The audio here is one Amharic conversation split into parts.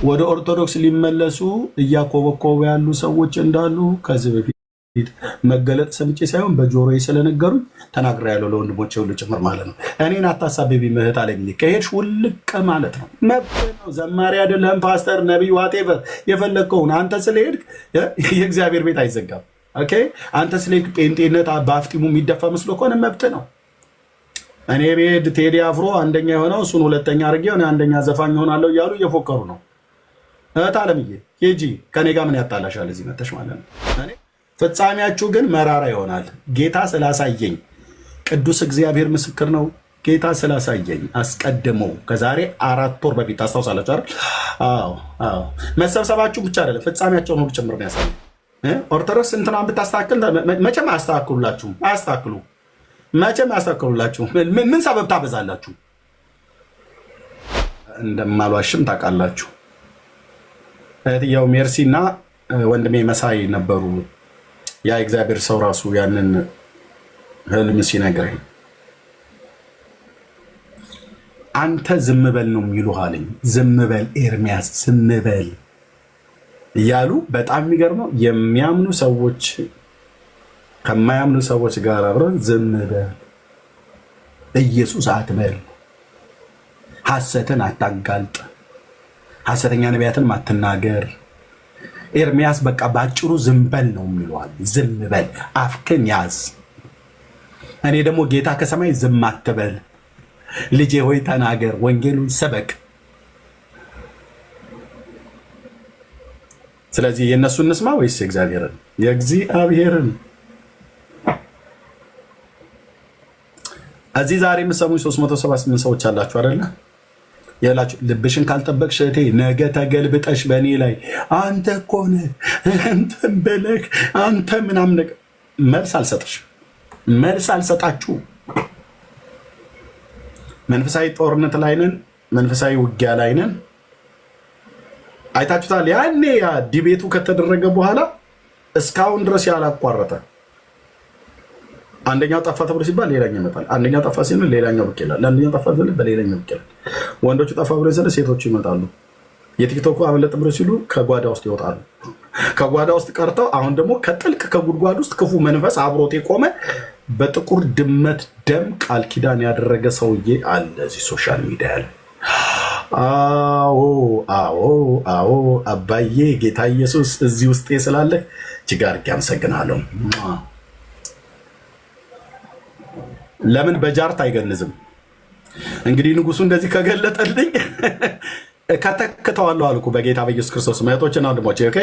ወደ ኦርቶዶክስ ሊመለሱ እያኮበኮቡ ያሉ ሰዎች እንዳሉ ከዚህ በፊት መገለጥ ሰምቼ ሳይሆን በጆሮዬ ስለነገሩኝ ተናግሬያለሁ። ለወንድሞቼ ሁሉ ጭምር ማለት ነው። እኔን አታሳብቢ ምህት አለኝ። ከሄድሽ ውልቅ ማለት ነው። መብት ነው። ዘማሪ አይደለም ፓስተር፣ ነቢይ፣ ዋቴቨር የፈለግከውን አንተ ስለሄድክ የእግዚአብሔር ቤት አይዘጋም። ኦኬ አንተ ስለሄድክ ጴንጤነት በአፍጢሙ የሚደፋ መስሎ ከሆነ መብት ነው። እኔ ቤድ ቴዲ አፍሮ አንደኛ የሆነው እሱን ሁለተኛ አድርጌ ሆነ አንደኛ ዘፋኝ ሆናለሁ እያሉ እየፎከሩ ነው። እህት አለምዬ ሂጂ፣ ከኔ ጋር ምን ያጣላሻል? እዚህ መተሽ ማለት ነው። ፍጻሜያችሁ ግን መራራ ይሆናል። ጌታ ስላሳየኝ፣ ቅዱስ እግዚአብሔር ምስክር ነው። ጌታ ስላሳየኝ አስቀድመው ከዛሬ 4 ወር በፊት ታስታውሳላችሁ አይደል? አዎ መሰብሰባችሁ ብቻ አይደለም ፍጻሜያቸውን ሁሉ ጭምር ነው ያሳየኝ። ኦርቶዶክስ እንትናን ብታስተካክል መቼም አያስተካክሉላችሁም። መቼም አያስተካክሉላችሁም። ምን ሰበብ ታበዛላችሁ? እንደማልዋሽም ታውቃላችሁ። እህትየው ሜርሲ እና ወንድሜ መሳይ ነበሩ። ያ እግዚአብሔር ሰው ራሱ ያንን ህልም ሲነግረኝ አንተ ዝም በል ነው የሚሉህ አለኝ። ዝም በል ኤርሚያስ ዝም በል እያሉ በጣም የሚገርመው የሚያምኑ ሰዎች ከማያምኑ ሰዎች ጋር አብረን ዝም በል፣ ኢየሱስ አትበል፣ ሐሰትን አታጋልጥ፣ ሐሰተኛ ነቢያትን አትናገር። ኤርሚያስ በቃ ባጭሩ ዝም በል ነው የሚለዋል። ዝም በል አፍክን ያዝ። እኔ ደግሞ ጌታ ከሰማይ ዝም አትበል፣ ልጄ ሆይ ተናገር፣ ወንጌሉን ሰበክ። ስለዚህ የእነሱን እንስማ ወይስ የእግዚአብሔርን? የእግዚአብሔርን። እዚህ ዛሬ የምሰሙኝ 378 ሰዎች አላችሁ አይደለ? ያላችሁ ልብሽን ካልጠበቅሽ እህቴ ነገ ተገልብጠሽ በእኔ ላይ አንተ እኮ ነህ እንትን ብለህ አንተ ምናምን ነገር መልስ አልሰጥሽ፣ መልስ አልሰጣችሁ። መንፈሳዊ ጦርነት ላይ ነን፣ መንፈሳዊ ውጊያ ላይ ነን። አይታችሁታል። ያኔ ያ ዲቤቱ ከተደረገ በኋላ እስካሁን ድረስ ያላቋረጠ አንደኛው ጠፋ ተብሎ ሲባል ሌላኛው ይመጣል። አንደኛው ጠፋ ሲል ሌላኛው ብቅ ይላል። አንደኛው ጠፋ ሲል በሌላኛው ብቅ ይላል። ወንዶቹ ጠፋ ብሎ ሲል ሴቶቹ ይመጣሉ። የቲክቶኩ አበለጥ ብሎ ሲሉ ከጓዳ ውስጥ ይወጣሉ። ከጓዳ ውስጥ ቀርተው አሁን ደግሞ ከጥልቅ ከጉድጓድ ውስጥ ክፉ መንፈስ አብሮት የቆመ በጥቁር ድመት ደም ቃል ኪዳን ያደረገ ሰውዬ አለ እዚህ ሶሻል ሚዲያ ላይ። አዎ አባዬ ጌታ ኢየሱስ እዚህ ውስጥ ስላለ እጅግ አድርጌ አመሰግናለሁ። ለምን በጃርት አይገንዝም? እንግዲህ ንጉሱ እንደዚህ ከገለጠልኝ ከተከተዋለሁ አልኩ በጌታ በኢየሱስ ክርስቶስ። እህቶችና ወንድሞቼ ኦኬ።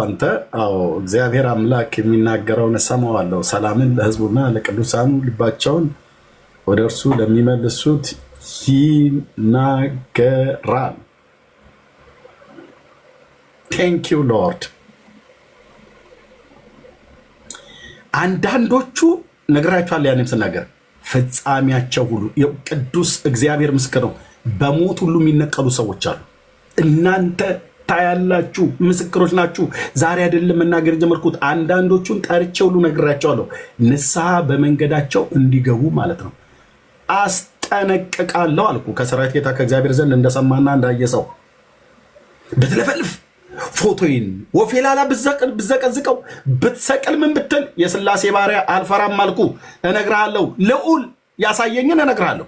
አንተ እግዚአብሔር አምላክ የሚናገረውን እሰማዋለሁ። ሰላምን ለሕዝቡና ለቅዱሳኑ ልባቸውን ወደ እርሱ ለሚመልሱት ይናገራል። ቴንክ ዩ ሎርድ። አንዳንዶቹ ነግራችኋል። ያንም ስናገር ፍጻሜያቸው ሁሉ ቅዱስ እግዚአብሔር ምስክር ነው። በሞት ሁሉ የሚነቀሉ ሰዎች አሉ። እናንተ ታያላችሁ፣ ምስክሮች ናችሁ። ዛሬ አይደለም መናገር የጀመርኩት። አንዳንዶቹን ጠርቼ ሁሉ ነግራቸዋለሁ፣ ንስሐ በመንገዳቸው እንዲገቡ ማለት ነው። አስጠነቅቃለሁ አልኩ። ከሰራዊት ጌታ ከእግዚአብሔር ዘንድ እንደሰማና እንዳየ ሰው ብትለፈልፍ ፎቶዬን ወፌላላ ብዘቀዝቀው ብትሰቅል ምን ብትል የሥላሴ ባሪያ አልፈራም አልኩ። እነግርሃለሁ፣ ልዑል ያሳየኝን እነግርሃለሁ።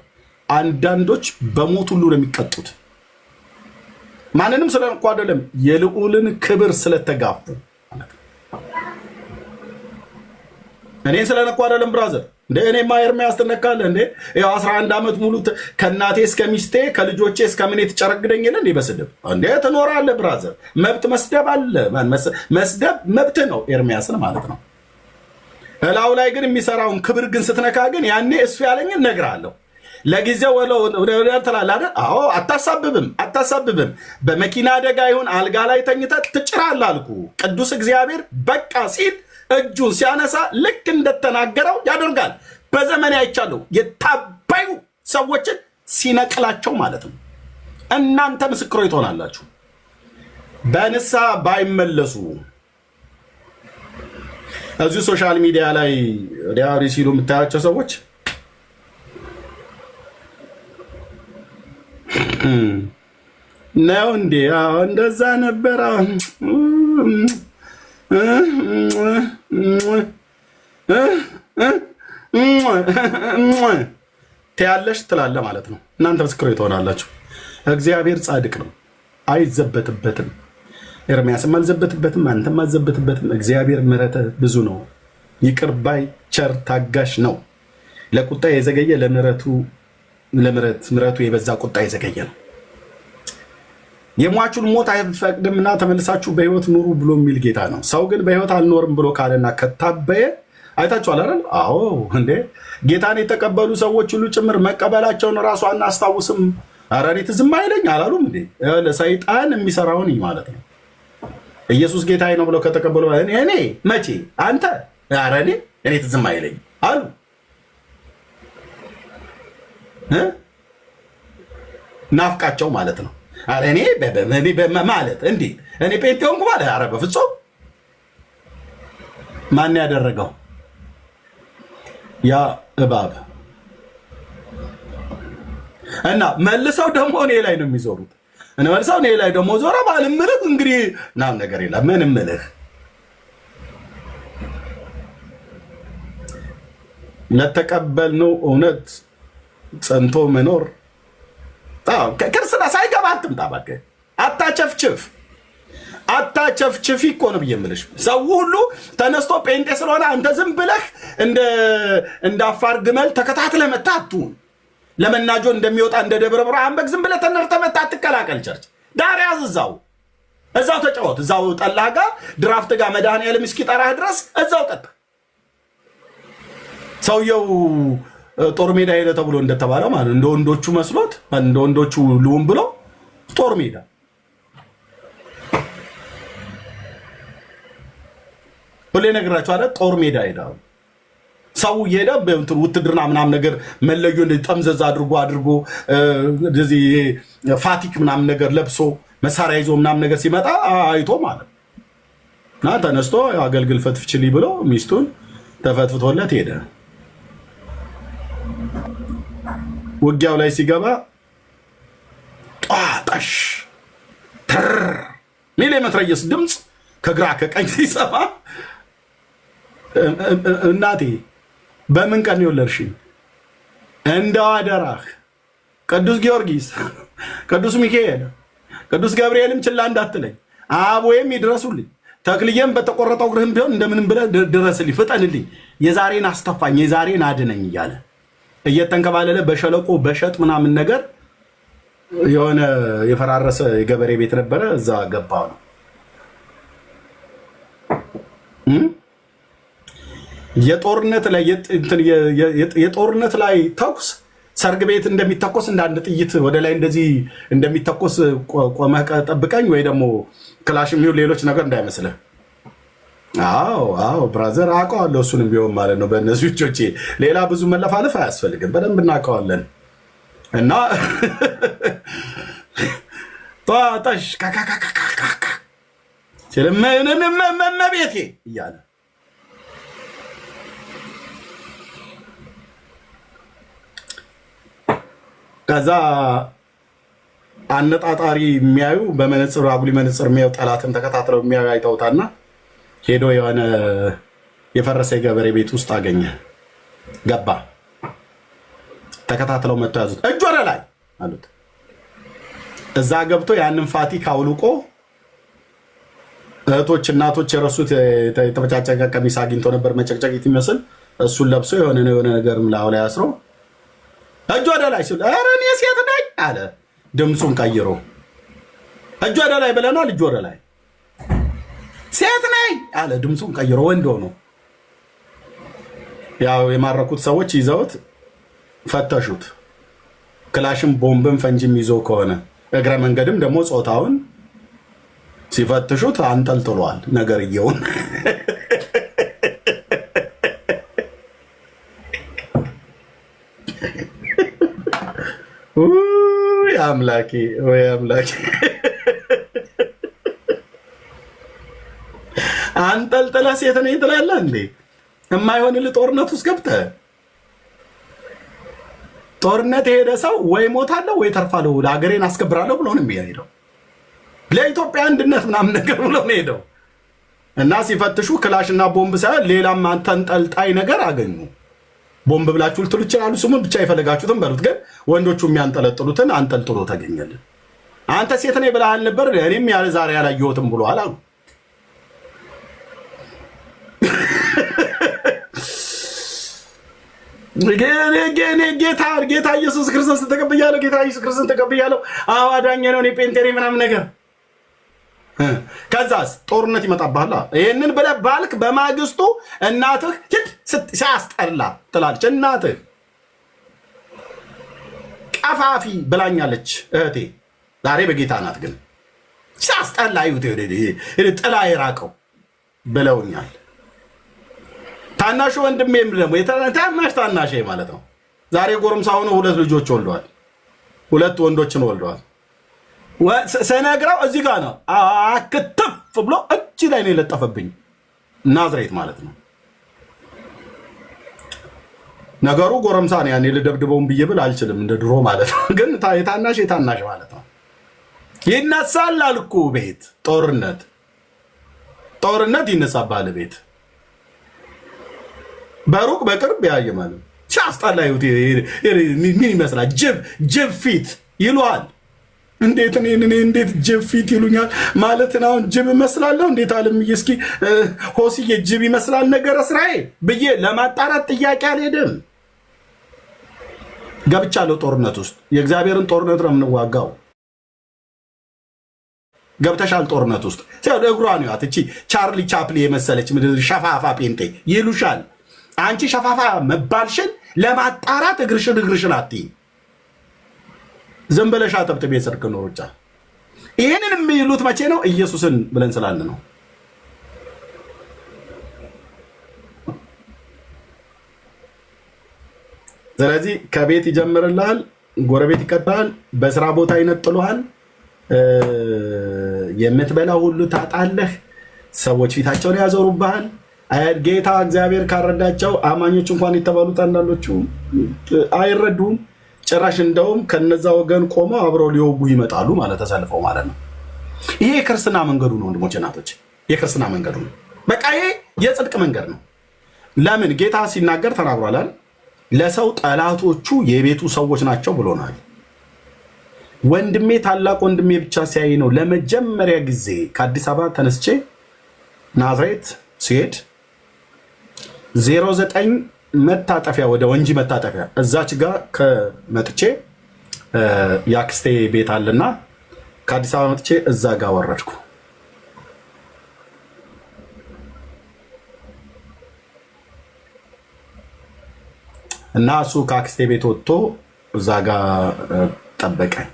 አንዳንዶች በሞት ሁሉ ነው የሚቀጡት። ማንንም ስለንኳ አይደለም፣ የልዑልን ክብር ስለተጋፉ። እኔን ስለነኳ አይደለም ብራዘር። እንደ እኔማ ኤርሚያስ ትነካለህ እንዴ? ያው 11 ዓመት ሙሉ ከእናቴ እስከ ሚስቴ ከልጆቼ እስከ ምን ትጨረግደኝ የለ እንዴ? በስድብ እንዴ ትኖራለህ ብራዘር። መብት መስደብ አለ። መስደብ መብት ነው፣ ኤርሚያስን ማለት ነው። እላው ላይ ግን የሚሰራውን ክብር ግን ስትነካ ግን ያኔ እሱ ያለኝ እነግርሃለሁ። ለጊዜው ወደ ትላለህ አይደል? አዎ አታሳብብም። በመኪና አደጋ ይሁን አልጋ ላይ ተኝተህ ትጭራለህ አልኩ። ቅዱስ እግዚአብሔር በቃ ሲል እጁን ሲያነሳ ልክ እንደተናገረው ያደርጋል። በዘመን አይቻለሁ የታባዩ ሰዎችን ሲነቅላቸው ማለት ነው። እናንተ ምስክሮች ትሆናላችሁ። በንስሐ ባይመለሱ እዚሁ ሶሻል ሚዲያ ላይ ዲያሪ ሲሉ የምታያቸው ሰዎች ነው እንዴ? እንደዛ ነበር። ትያለሽ ትላለህ ማለት ነው። እናንተ ምስክሮች ትሆናላችሁ። እግዚአብሔር ጻድቅ ነው፣ አይዘበትበትም። ኤርምያስም አልዘበትበትም፣ አንተም አልዘበትበትም። እግዚአብሔር ምሕረቱ ብዙ ነው፣ ይቅር ባይ ቸር ታጋሽ ነው። ለቁጣ የዘገየ ምሕረቱ የበዛ ቁጣ የዘገየ ነው። የሟቹን ሞት አይፈቅድምና ተመልሳችሁ በህይወት ኑሩ ብሎ የሚል ጌታ ነው። ሰው ግን በህይወት አልኖርም ብሎ ካለና ከታበየ አይታችኋል አይደል? አዎ እንዴ ጌታን የተቀበሉ ሰዎች ሁሉ ጭምር መቀበላቸውን እራሱ አናስታውስም። ኧረ እኔ ትዝም አይለኝ አላሉም እንዴ? ለሰይጣን የሚሰራውን ማለት ነው። ኢየሱስ ጌታዬ ነው ብለው ከተቀበሉ እኔ መቼ አንተ ኧረ እኔ ትዝም አይለኝ አሉ። ናፍቃቸው ማለት ነው። ኧረ እኔ ማለት እንዴ እኔ ጴንጤ ሆንኩ ማለት ኧረ በፍጹም። ማን ያደረገው? ያ እባብ እና መልሰው ደግሞ እኔ ላይ ነው የሚዞሩት። መልሰው እኔ ላይ ደግሞ ዞረ ባልምልህ እንግዲህ ናም ነገር የለም ምን እምልህ ለተቀበልነው እውነት ጸንቶ መኖር ክርስትና ሳይገባ አትምጣ እባክህ። አታቸፍችፊ እኮ ነው ብዬ የምልሽ። ሰው ሁሉ ተነስቶ ጴንጤ ስለሆነ አንተ ዝም ብለህ እንደ አፋር ግመል ተከታትለህ መታ አትሁን። ለመናጆ እንደሚወጣ እንደ ደብረ ብርሃን በግ ዝም ብለህ ተነርተህ መታ አትቀላቀል። ቸርች ዳር ያዝ፣ እዛው ተጫወት፣ እዛው ጠላህ ጋር ድራፍት ጋር መድኃኒዓለም እስኪጠራህ ድረስ እዛው ጠጣ። ሰውየው ጦር ሜዳ ሄደ ተብሎ እንደተባለ ማለት እንደ ወንዶቹ መስሎት እንደ ወንዶቹ ልውም ብሎ ጦር ሜዳ ሁሌ ነግራችሁ አለ። ጦር ሜዳ ሄዳው ሰው እየሄደ ውትድርና ምናምን ነገር መለዮ ጠምዘዝ አድርጎ እንደዚህ ፋቲክ ምናምን ነገር ለብሶ መሳሪያ ይዞ ምናምን ነገር ሲመጣ አይቶ ማለት እና ተነስቶ አገልግል ፈትፍችልኝ ብሎ ሚስቱን ተፈትፍቶለት ሄደ። ውጊያው ላይ ሲገባ ጧጣሽ ሚል የመትረየስ ድምፅ ከግራ ከቀኝ ሲሰማ እናቴ በምን ቀን የወለድሽኝ? እንደው አደራህ ቅዱስ ጊዮርጊስ፣ ቅዱስ ሚካኤል፣ ቅዱስ ገብርኤልም ችላ እንዳትለኝ፣ አቦዬም ይድረሱልኝ፣ ተክልዬም በተቆረጠው እግርህም ቢሆን እንደምንም ብለህ ድረስልኝ፣ ፍጠንልኝ፣ የዛሬን አስተፋኝ፣ የዛሬን አድነኝ እያለ እየተንከባለለ በሸለቆ በሸጥ ምናምን ነገር የሆነ የፈራረሰ የገበሬ ቤት ነበረ። እዛ ገባ ነው የጦርነት ላይ ተኩስ ሰርግ ቤት እንደሚተኮስ እንደ አንድ ጥይት ወደ ላይ እንደዚህ እንደሚተኮስ ቆመህ ጠብቀኝ፣ ወይ ደግሞ ክላሽ የሚሆን ሌሎች ነገር እንዳይመስልህ። አዎ ብራዘር አውቀዋለሁ። እሱንም ቢሆን ማለት ነው በእነዚህ እጆቼ ሌላ ብዙ መለፋለፍ አያስፈልግም። በደንብ እናውቀዋለን። እና ጣጣሽ ካካካካካ ስለመመቤቴ እያለ ከዛ አነጣጣሪ የሚያዩ በመነጽር አጉሊ መነጽር የሚያዩ ጠላትን ተከታትለው የሚያዩ አይተውታና ሄዶ የሆነ የፈረሰ የገበሬ ቤት ውስጥ አገኘ። ገባ። ተከታትለው መጥቶ ያዙት። እጅ ወደ ላይ አሉት። እዛ ገብቶ ያንን ፋቲክ አውልቆ እህቶች እናቶች የረሱት የተመጫጨቀ ቀሚስ አግኝቶ ነበር፣ መጨቅጨቂት ይመስል እሱን ለብሶ የሆነ ነገር ምላው ላይ አስሮ እጅ ወደ ላይ ሲል ኧረ እኔ ሴት ነኝ አለ። ድምፁን ቀይሮ እጅ ወደ ላይ ብለናል። እጅ ወደ ላይ ሴት ነኝ አለ። ድምፁን ቀይሮ ወንድ ሆኖ ያው የማረኩት ሰዎች ይዘውት ፈተሹት። ክላሽም ቦምብም ፈንጂም ይዞ ከሆነ እግረ መንገድም ደግሞ ጾታውን ሲፈትሹት አንጠልጥሏል ነገርየውን። አምላኬ ወይ አምላኬ፣ አንጠልጥለህ ሴት ነኝ ትላለህ እንዴ? የማይሆንልህ ጦርነት ውስጥ ገብተህ ጦርነት የሄደ ሰው ወይ ሞታለሁ ወይ ተርፋለሁ ለሀገሬን አስከብራለሁ ብሎ ነው የሚሄደው። ለኢትዮጵያ አንድነት ምናምን ነገር ብሎ ነው ሄደው እና ሲፈትሹ ክላሽና ቦምብ ሳይሆን ሌላም ተንጠልጣይ ነገር አገኙ። ቦምብ ብላችሁ ልትሉ ይችላሉ። ስሙን ብቻ የፈለጋችሁትን በሉት። ግን ወንዶቹ የሚያንጠለጥሉትን አንጠልጥሎ ተገኘልን። አንተ ሴት ነኝ ብለሃል ነበር፣ እኔም ያለ ዛሬ ያላየሁትም ብሏል አሉ። ጌታ ኢየሱስ ክርስቶስ ተቀብያለሁ፣ ጌታ ኢየሱስ ክርስቶስ ተቀብያለሁ፣ አዋዳኝ ነው፣ እኔ ጴንጤ ነኝ ምናምን ነገር። ከዛስ ጦርነት ይመጣብሃል። ይህንን ብለህ ባልክ በማግስቱ እናትህ ሲያስጠላ ትላለች። እናትህ ቀፋፊ ብላኛለች እህቴ፣ ዛሬ በጌታ ናት። ግን ሲያስጠላ ጥላ የራቀው ብለውኛል። ታናሹ ወንድሜም ደግሞ ታናሽ ማለት ነው። ዛሬ ጎረምሳ ሆኖ 2 ልጆች ወልደዋል። 2 ወንዶችን ወልደዋል። ስነግረው እዚህ ጋር ነው አክትፍ ብሎ እጅ ላይ ነው የለጠፈብኝ። ናዝሬት ማለት ነው ነገሩ። ጎረምሳ ነው። ያኔ ልደብድበውን ብዬ ብል አልችልም እንደ ድሮ ማለት ነው። ግን የታናሽ ማለት ነው። ይነሳል አልኩ ቤት ጦርነት ይነሳባል ቤት በሩቅ በቅርብ ያየ ማለት ሲያስጠላ ምን ይመስላል? ጅብ ፊት ይሉሃል። እንዴት ጅብ ፊት ይሉኛል ማለት ነው? ጅብ እመስላለሁ እንዴት አለምዬ? እስኪ ሆስዬ ጅብ ይመስላል ነገር እስራኤል ብዬ ለማጣራት ጥያቄ አልሄድም። ገብቻለሁ ጦርነት ውስጥ። የእግዚአብሔርን ጦርነት ነው የምንዋጋው። ገብተሻል ጦርነት ውስጥ ሲያው እግሯን ያት እቺ ቻርሊ ቻፕሊ የመሰለች ምድር ሸፋፋ ጴንጤ ይሉሻል። አንቺ ሸፋፋ መባልሽን ለማጣራት እግርሽን አትይ። ዝም ብለሽ አጠብጥቤ ጽድቅ ነው ሩጫ። ይሄንን የሚሉት መቼ ነው? ኢየሱስን ብለን ስላልን ነው። ስለዚህ ከቤት ይጀምርልሃል፣ ጎረቤት ይቀጥላል፣ በስራ ቦታ ይነጥሉሃል፣ የምትበላ ሁሉ ታጣለህ፣ ሰዎች ፊታቸውን ያዞሩብሃል። ጌታ እግዚአብሔር ካረዳቸው አማኞች እንኳን የተባሉት አንዳንዶቹ አይረዱም። ጭራሽ እንደውም ከነዛ ወገን ቆመው አብረው ሊወጉ ይመጣሉ ማለት ተሰልፈው ማለት ነው። ይሄ የክርስትና መንገዱ ነው ወንድሞች እናቶች፣ የክርስትና መንገዱ ነው። በቃ ይሄ የጽድቅ መንገድ ነው። ለምን ጌታ ሲናገር ተናግሯል። ለሰው ጠላቶቹ የቤቱ ሰዎች ናቸው ብሎናል። ወንድሜ ታላቅ ወንድሜ ብቻ ሲያይ ነው ለመጀመሪያ ጊዜ ከአዲስ አበባ ተነስቼ ናዝሬት ሲሄድ 09 መታጠፊያ ወደ ወንጂ መታጠፊያ እዛች ጋር ከመጥቼ የአክስቴ ቤት አለና ከአዲስ አበባ መጥቼ እዛ ጋር ወረድኩ። እና እሱ ከአክስቴ ቤት ወጥቶ እዛ ጋር ጠበቀኝ።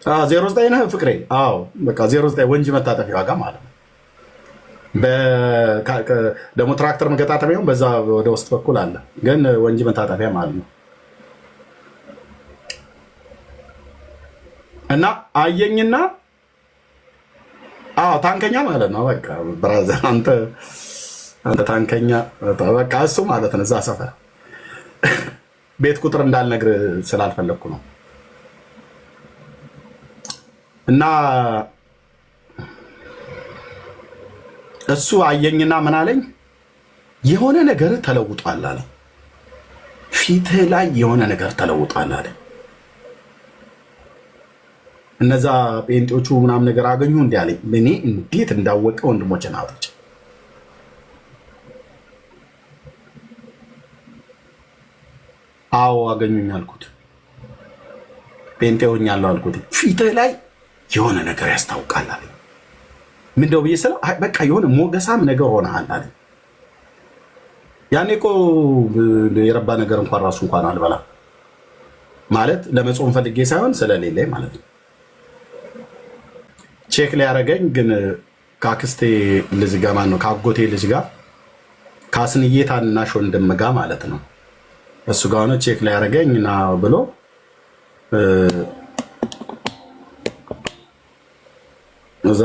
09 ነህ ፍቅሬ? አዎ በቃ 09 ወንጂ መታጠፊያ ዋጋ ማለት ነው። ደግሞ ትራክተር መገጣጠሚያው በዛ ወደ ውስጥ በኩል አለ፣ ግን ወንጂ መታጠፊያ ማለት ነው። እና አየኝና ታንከኛ ማለት ነው። በቃ ብራዘር አንተ ታንከኛ በቃ እሱ ማለት ነው። እዛ ሰፈር ቤት ቁጥር እንዳልነግር ስላልፈለግኩ ነው። እና እሱ አየኝና ምን አለኝ? የሆነ ነገር ተለውጧል አለ። ፊትህ ላይ የሆነ ነገር ተለውጧል አለ። እነዛ ጴንጤዎቹ ምናምን ነገር አገኙ እንዲ አለኝ። እኔ እንዴት እንዳወቀ ወንድሞቼ ናቶች አዎ አገኙኝ አልኩት። ጴንጤ ሆኛለሁ አልኩት። ፊትህ ላይ የሆነ ነገር ያስታውቃል አለኝ። ምንድነው ብዬ ስለው በቃ የሆነ ሞገሳም ነገር ሆነሃል አለኝ። ያኔ እኮ የረባ ነገር እንኳን ራሱ እንኳን አልበላ ማለት ለመጾም ፈልጌ ሳይሆን ስለሌለኝ ማለት ነው። ቼክ ሊያደርገኝ ግን ከአክስቴ ልጅ ጋር ማን ነው ከአጎቴ ልጅ ጋር ከአስንዬ ታናሽ ወንድም ጋር ማለት ነው። እሱ ጋር ሆነ ቼክ ሊያደርገኝ ና ብሎ እዛ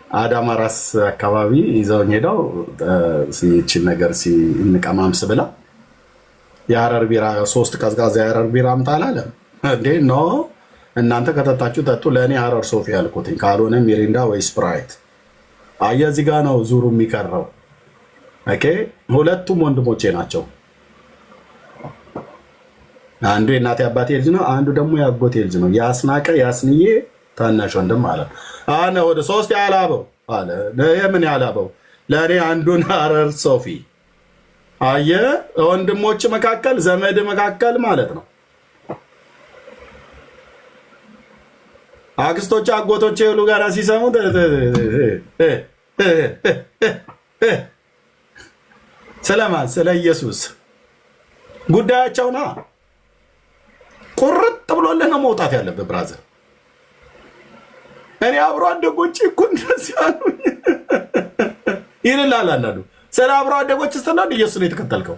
አዳማ ራስ አካባቢ ይዘውኝ ሄደው ሲችን ነገር ሲንቀማምስ ብላ የሐረር ቢራ 3 ቀዝቃዛ የሐረር ቢራ አምጣ አላለም እንዴ? ኖ እናንተ ከጠጣችሁ ጠጡ፣ ለእኔ ሐረር ሶፊ ያልኩትኝ፣ ካልሆነ ሚሪንዳ ወይ ስፕራይት። አየህ እዚህ ጋ ነው ዙሩ የሚቀረው። ኦኬ ሁለቱም ወንድሞቼ ናቸው። አንዱ የእናቴ አባቴ ልጅ ነው፣ አንዱ ደግሞ የአጎቴ ልጅ ነው። ያስናቀ ያስንዬ ታናሽ ወንድም ማለት ነው። አነ ወደ 3 ያላበው አለ። የምን ያላበው? ለእኔ አንዱን ሐረር ሶፊ። አየህ ወንድሞች መካከል ዘመድ መካከል ማለት ነው። አክስቶች አጎቶች ሁሉ ጋር ሲሰሙ ስለማን? ስለ ኢየሱስ ጉዳያቸውና ቁርጥ ብሎልህ ነው መውጣት ያለብህ ብራዘር። እኔ አብሮ አደጎች እኮ እንደዚህ አሉኝ ይልላል አንዳንዱ። ስለ አብሮ አደጎች ስትናድ ኢየሱስ ነው የተከተልከው።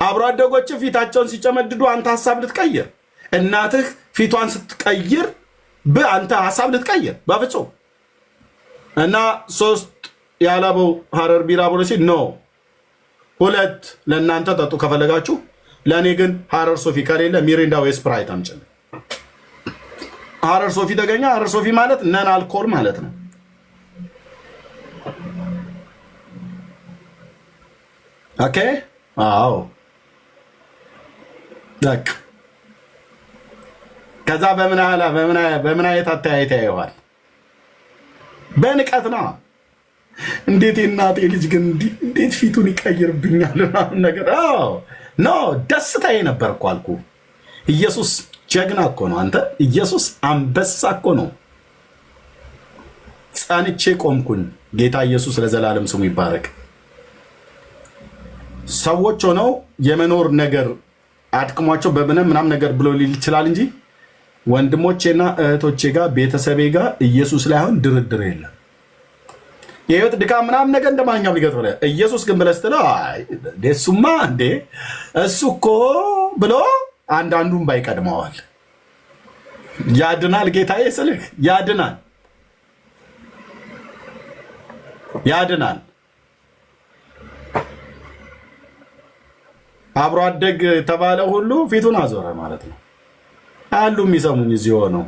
አብሮ አደጎች ፊታቸውን ሲጨመድዱ አንተ ሀሳብ ልትቀይር፣ እናትህ ፊቷን ስትቀይር አንተ ሀሳብ ልትቀይር በፍጹም። እና 3 ያላበው ሐረር ቢራ ብሎ ሲል ኖ 2 ለእናንተ ጠጡ ከፈለጋችሁ፣ ለእኔ ግን ሐረር ሶፊ ከሌለ ሚሪንዳ ወይ ስፕራይት አምጭልኝ። ሐረር ሶፊ ተገኘ። ሐረር ሶፊ ማለት ነን አልኮል ማለት ነው። ኦኬ አዎ በቃ ከዛ በምን አይነት አተያየት ያየዋል? በንቀት ነው። እንዴት የእናቴ ልጅ ግን እንዴት ፊቱን ይቀይርብኛል ነገር ኖ ደስታዬ ነበር እኮ አልኩ። ኢየሱስ ጀግና እኮ ነው። አንተ ኢየሱስ አንበሳ እኮ ነው። ጸንቼ ቆምኩኝ። ጌታ ኢየሱስ ለዘላለም ስሙ ይባረክ። ሰዎች ሆነው የመኖር ነገር አድክሟቸው ምናምን ነገር ብሎ ሊል ይችላል እንጂ ወንድሞቼና እህቶቼ ጋር ቤተሰቤ ጋር ኢየሱስ ላይ አሁን ድርድር የለም። የህይወት ድካም ምናምን ነገር እንደማንኛውም ሊገጥ ብለህ ኢየሱስ ግን ብለህ ስትለው እሱማ እንዴ እሱ እኮ ብሎ አንዳንዱን ባይቀድመዋል። ያድናል ጌታዬ ስልህ ያድናል። አብሮ አደግ የተባለ ሁሉ ፊቱን አዞረ ማለት ነው። አሉ የሚሰሙኝ እዚህ ሆነው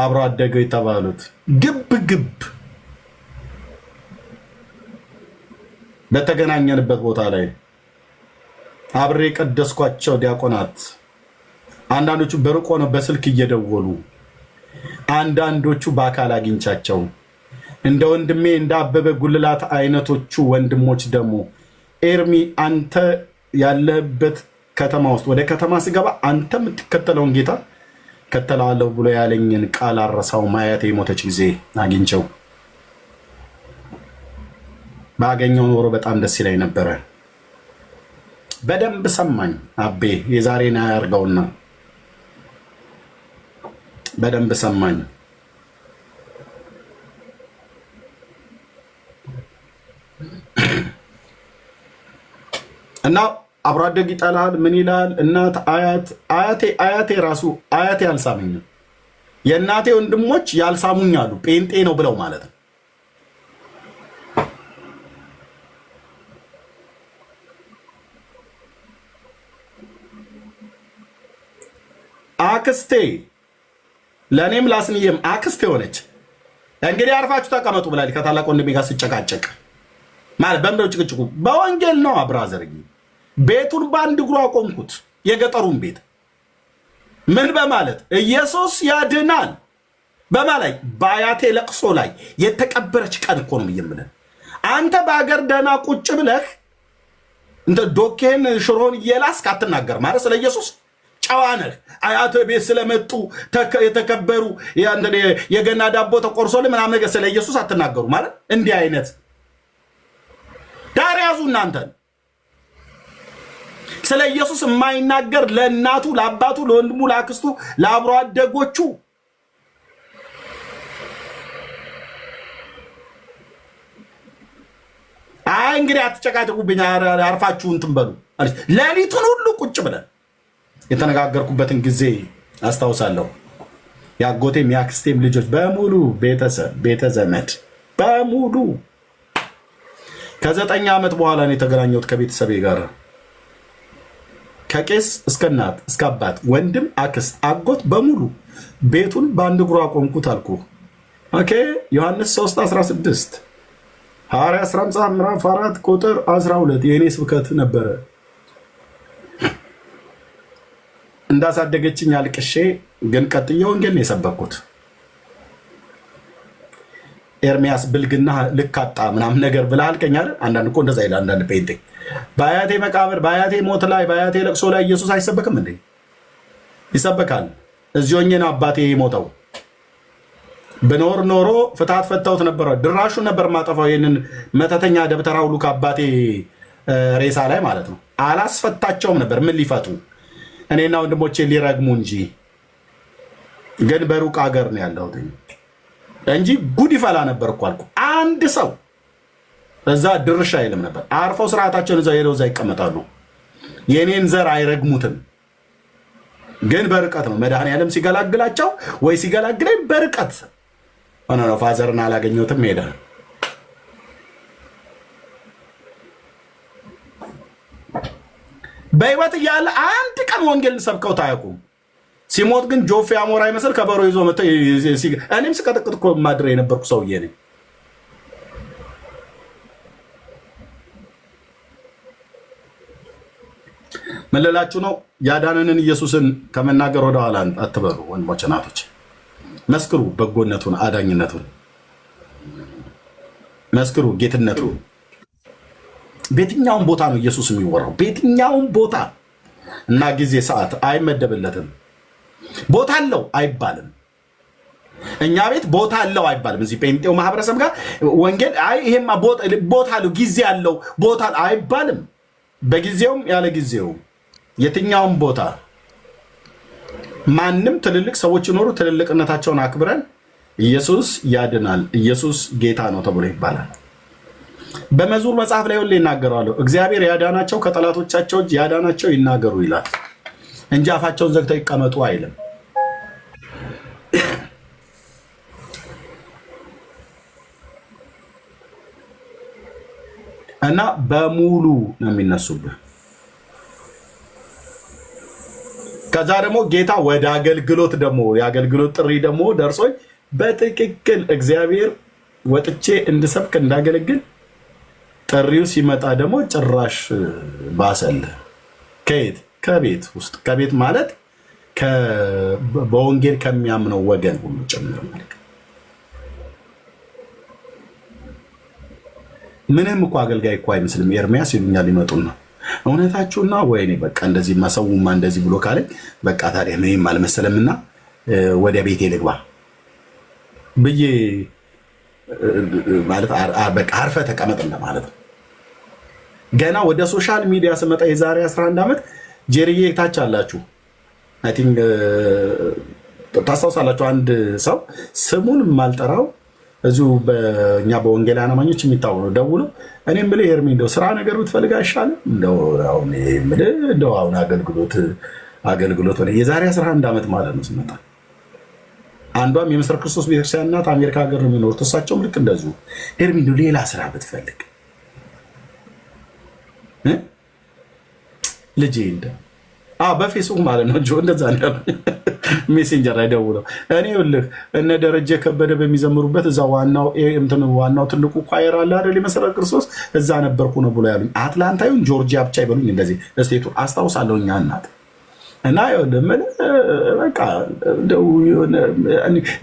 አብሮ አደግ የተባሉት ግብ በተገናኘንበት ቦታ ላይ አብሬ ቀደስኳቸው ዲያቆናት፣ አንዳንዶቹ በርቆ ነው በስልክ እየደወሉ፣ አንዳንዶቹ በአካል አግኝቻቸው እንደ ወንድሜ እንደ አበበ ጉልላት አይነቶቹ ወንድሞች ደግሞ ኤርሚ አንተ ያለበት ከተማ ውስጥ ወደ ከተማ ስገባ አንተ የምትከተለውን ጌታ ከተላለሁ ብሎ ያለኝን ቃል አረሳው። ማያቴ የሞተች ጊዜ አግኝቸው ባገኘው ኖሮ በጣም ደስ ይለኝ ነበረ። በደንብ ሰማኝ አቤ፣ የዛሬን አያርገውና በደንብ ሰማኝ። እና አብሮ አደግ ይጠላል ምን ይላል? እናት አያቴ ራሱ አያቴ አልሳመኝም። የእናቴ ወንድሞች ያልሳሙኝ አሉ። ጴንጤ ነው ብለው ማለት ነው። አክስቴ ለእኔም ላስንዬም አክስቴ ሆነች። እንግዲህ አርፋችሁ ተቀመጡ ብላለች ከታላቅ ወንድሜ ጋር ስጨቃጨቅ ማለት በምንድነው ጭቅጭቁ? በወንጌል ነው ብራዘር። ቤቱን በአንድ እግሩ አቆምኩት፣ የገጠሩን ቤት ምን በማለት ኢየሱስ ያድናል በማላይ በአያቴ ለቅሶ ላይ የተቀበረች ቀን እኮ ነው የምልህ። አንተ በሀገር ደህና ቁጭ ብለህ እንተ ዶኬን ሽሮን እየላስክ አትናገር ማለት ስለ ኢየሱስ ጨዋ ነህ። አያተ ቤት ስለመጡ የተከበሩ የገና ዳቦ ተቆርሶልህ ምናምን ነገር ስለ ኢየሱስ አትናገሩ ማለት እንዲህ አይነት ዳር ያዙ እናንተን። ስለ ኢየሱስ የማይናገር ለእናቱ፣ ለአባቱ፣ ለወንድሙ፣ ለአክስቱ፣ ለአብሮ አደጎቹ አይ እንግዲህ አትጨቃጨቁብኝ፣ አርፋችሁ እንትን በሉ። ሌሊቱን ሁሉ ቁጭ ብለን የተነጋገርኩበትን ጊዜ አስታውሳለሁ። ያጎቴም ያክስቴም ልጆች በሙሉ ቤተሰብ ቤተዘመድ በሙሉ ከ9 ዓመት በኋላ ነው የተገናኘሁት ከቤተሰቤ ጋር። ከቄስ እስከ እናት እስከ አባት ወንድም አክስት አጎት በሙሉ ቤቱን በአንድ እግሩ አቆምኩት አልኩ። ኦኬ ዮሐንስ 3:16 ሐዋርያት ሥራ ምዕራፍ 4 ቁጥር 12 የኔ ስብከት ነበረ። እንዳሳደገችኝ አልቅሼ ግን ቀጥዬ ወንጌል ነው የሰበኩት። ኤርሚያስ ብልግና ልካጣ ምናምን ነገር ብለህ አልከኝ አይደል? አንዳንድ እኮ እንደዛ ይላል። አንዳንድ ፔንቴ በአያቴ መቃብር በአያቴ ሞት ላይ በአያቴ ለቅሶ ላይ ኢየሱስ አይሰበክም እንዴ? ይሰበካል። እዚህ ሆኜ ነው አባቴ ሞተው። ብኖር ኖሮ ፍትሐት ፈታሁት ነበረ። ድራሹን ነበር ማጠፋው። ይህንን መተተኛ ደብተራ ሁሉ ከአባቴ ሬሳ ላይ ማለት ነው። አላስፈታቸውም ነበር። ምን ሊፈቱ እኔና ወንድሞቼ ሊረግሙ እንጂ። ግን በሩቅ ሀገር ነው ያለሁት እንጂ ጉድ ይፈላ ነበር እኮ አልኩ። አንድ ሰው እዛ ድርሻ አይልም ነበር። አርፈው ስርዓታቸውን እዛ ሄደው እዛ ይቀመጣሉ። የኔን ዘር አይረግሙትም። ግን በርቀት ነው መድኃኔዓለም ሲገላግላቸው ወይ ሲገላግለኝ በርቀት ሆነ ነው። ፋዘርን አላገኘሁትም ሄደ። በህይወት እያለ አንድ ቀን ወንጌል ሰብከው ታያቁም። ሲሞት ግን ጆፌ አሞራ ይመስል ከበሮ ይዞ መጥቶ እኔም ስቀጥቅጥ እኮ ማድረ የነበርኩ ሰውዬ ነኝ። ምን ልላችሁ ነው? ያዳነንን ኢየሱስን ከመናገር ወደ ኋላ አትበሉ ወንድሞች እናቶች። መስክሩ በጎነቱን፣ አዳኝነቱን መስክሩ፣ ጌትነቱ። በየትኛውም ቦታ ነው ኢየሱስ የሚወራው። በየትኛውም ቦታ እና ጊዜ ሰዓት አይመደብለትም። ቦታ አለው አይባልም። እኛ ቤት ቦታ አለው አይባልም። እዚህ ጴንጤው ማህበረሰብ ጋር ወንጌል ይሄማ ቦታ አለው ጊዜ አለው ቦታ አይባልም። በጊዜውም ያለ ጊዜውም የትኛውም ቦታ ማንም ትልልቅ ሰዎች ይኖሩ ትልልቅነታቸውን አክብረን ኢየሱስ ያድናል፣ ኢየሱስ ጌታ ነው ተብሎ ይባላል። በመዝሙር መጽሐፍ ላይ ሁሌ ይናገራሉ። እግዚአብሔር ያዳናቸው ከጠላቶቻቸው እጅ ያዳናቸው ይናገሩ ይላል እንጂ አፋቸውን ዘግተው ይቀመጡ አይልም። እና በሙሉ ነው የሚነሱብህ። ከዛ ደግሞ ጌታ ወደ አገልግሎት ደግሞ የአገልግሎት ጥሪ ደግሞ ደርሶኝ በትክክል እግዚአብሔር ወጥቼ እንድሰብክ እንዳገለግል ጥሪው ሲመጣ ደግሞ ጭራሽ ባሰል። ከየት? ከቤት ውስጥ። ከቤት ማለት በወንጌል ከሚያምነው ወገን ሁሉ ጭምር ማለት። ምንም እኮ አገልጋይ እኮ አይመስልም። ኤርሚያስ ይሉኛል ይመጡና እውነታችሁና ወይኔ በቃ እንደዚህ ማሰውማ እንደዚህ ብሎ ካለ በቃ ታዲያ ምንም አልመሰለምና ወደ ቤቴ ልግባ ብዬ ማለት በቃ አርፈ ተቀመጥ እንደማለት ነው። ገና ወደ ሶሻል ሚዲያ ስመጣ የዛሬ 11 ዓመት ጄሪዬ ታች አላችሁ አይ ቲንክ ታስታውሳላችሁ። አንድ ሰው ስሙን ማልጠራው እዚሁ በእኛ በወንጌላውያን አማኞች የሚታወቁ ደውሎ እኔ የምልህ ኤርሚ እንደው ስራ ነገር ብትፈልግ አይሻልም? እንደው አሁን አገልግሎት ሆነ የዛሬ 11 ዓመት ማለት ነው ስመጣ። አንዷም የምስራቅ ክርስቶስ ቤተክርስቲያን እናት አሜሪካ ሀገር ነው የሚኖሩት። እሳቸውም ልክ እንደዚሁ ኤርሚ እንደው ሌላ ስራ ብትፈልግ ልጄ እንደ በፌስቡክ ማለት ነው ጆ እንደዛ ሜሴንጀር ላይ ደውለው እኔ ይኸውልህ እነ ደረጀ ከበደ በሚዘምሩበት እዛ ዋናው ትልቁ ኳየር አለ አይደል የመሰረት ክርስቶስ እዛ ነበርኩ ነው ብሎ ያሉኝ። አትላንታ ይሁን ጆርጂያ ብቻ ይበሉኝ እንደዚህ ስቴቱ አስታውሳለሁ። እኛ እናት እና ምን በቃ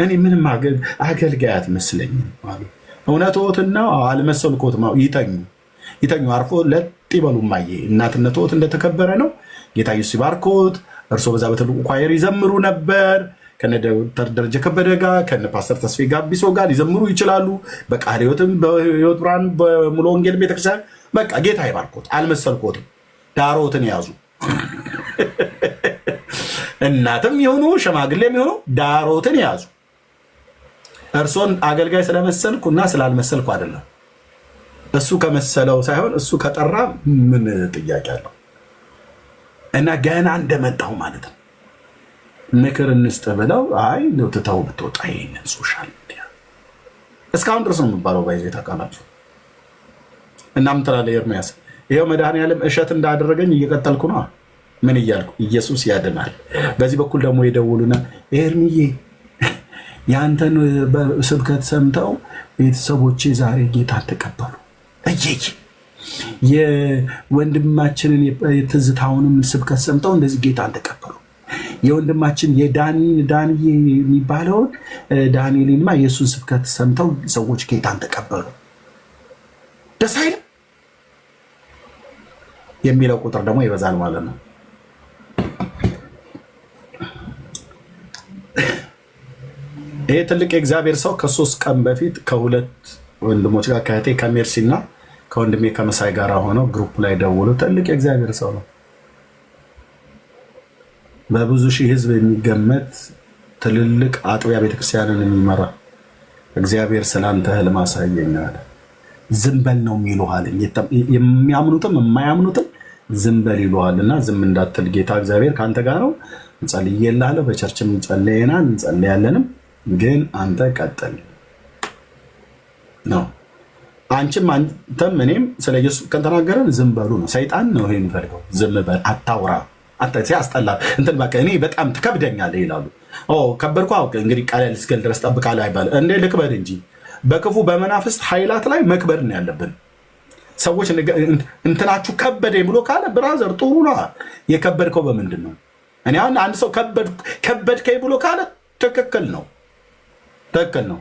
እኔ ምንም አገልጋይ አትመስለኝም አሉ። እውነትዎትና አልመሰልኩትም። ይተኙ አርፎ ለጥ ይበሉ። ማየ እናትነትዎት እንደተከበረ ነው። ጌታ ኢየሱስ ይባርኮት። እርሶ በዛ በትልቁ ኳየር ይዘምሩ ነበር ከነ ዶክተር ደረጀ ከበደ ጋር ከነ ፓስተር ተስፋዬ ጋቢሶ ጋር ሊዘምሩ ይችላሉ። በቃለ ሕይወትም በሕይወት ብርሃን በሙሉ ወንጌል ቤተክርስቲያን በቃ ጌታ ይባርኮት። አልመሰልኮትም። ዳሮትን ያዙ። እናትም ይሁኑ ሽማግሌም ይሁኑ ዳሮትን ያዙ። እርሶን አገልጋይ ስለመሰልኩና ስላልመሰልኩ አይደለም። እሱ ከመሰለው ሳይሆን እሱ ከጠራ ምን ጥያቄ አለው? እና ገና እንደመጣው ማለት ነው ምክር እንስጥ ብለው አይ ነው ትተው ብትወጣ ይሄንን ሶሻል ሚዲያ እስካሁን ድረስ ነው የሚባለው። ባይዘ ታውቃላችሁ። እናም ትላለህ ኤርሚያስ ይሄው መድኃኒዓለም እሸት እንዳደረገኝ እየቀጠልኩ ነው። ምን እያልኩ ኢየሱስ ያድናል። በዚህ በኩል ደግሞ የደውሉና ኤርሚዬ ያንተን ስብከት ሰምተው ቤተሰቦቼ ዛሬ ጌታን ተቀበሉ። እየይ የወንድማችንን የትዝታውንም ስብከት ሰምተው እንደዚህ ጌታን ተቀበሉ። የወንድማችን ዳንዬ የሚባለውን ዳንኤልንማ የእሱን ስብከት ሰምተው ሰዎች ጌታን ተቀበሉ። ደስ አይልም? የሚለው ቁጥር ደግሞ ይበዛል ማለት ነው። ይሄ ትልቅ የእግዚአብሔር ሰው ከ3 ቀን በፊት ከሁለት ወንድሞች ጋር ከእህቴ ከሜርሲና ከወንድሜ ከመሳይ ጋር ሆነው ግሩፕ ላይ ደውሎ ትልቅ የእግዚአብሔር ሰው ነው። በብዙ ሺህ ህዝብ የሚገመት ትልልቅ አጥቢያ ቤተክርስቲያንን የሚመራ እግዚአብሔር ስላንተ ህልም አሳየኝ አለ። ዝም በል ነው የሚሉሃል። የሚያምኑትም የማያምኑትም ዝም በል ይሉሃልና ዝም እንዳትል ጌታ እግዚአብሔር ከአንተ ጋር ነው። እንጸልይልሃለሁ። በቸርችም እንጸልየናል እንጸልያለንም። ግን አንተ ቀጥል ነው። አንቺም አንተም እኔም ስለ ኢየሱስ ከተናገረን ዝም በሉ ነው። ሰይጣን ነው ይሄን የሚፈልገው። ዝም በል አታውራ። አንተ ሲያስጠላ እንትን በቃ እኔ በጣም ትከብደኛለህ ይላሉ። ከበድኩ አውቅ እንግዲህ ቀለል እስክል ድረስ ጠብቃለህ አይባልም እንዴ? ልክበድ እንጂ በክፉ በመናፍስት ኃይላት ላይ መክበድ ነው ያለብን። ሰዎች እንትናችሁ ከበደኝ ብሎ ካለ ብራዘር ጥሩ ነው። የከበድከው በምንድን ነው? እኔ አሁን አንድ ሰው ከበድከኝ ብሎ ካለ ትክክል ነው፣ ትክክል ነው።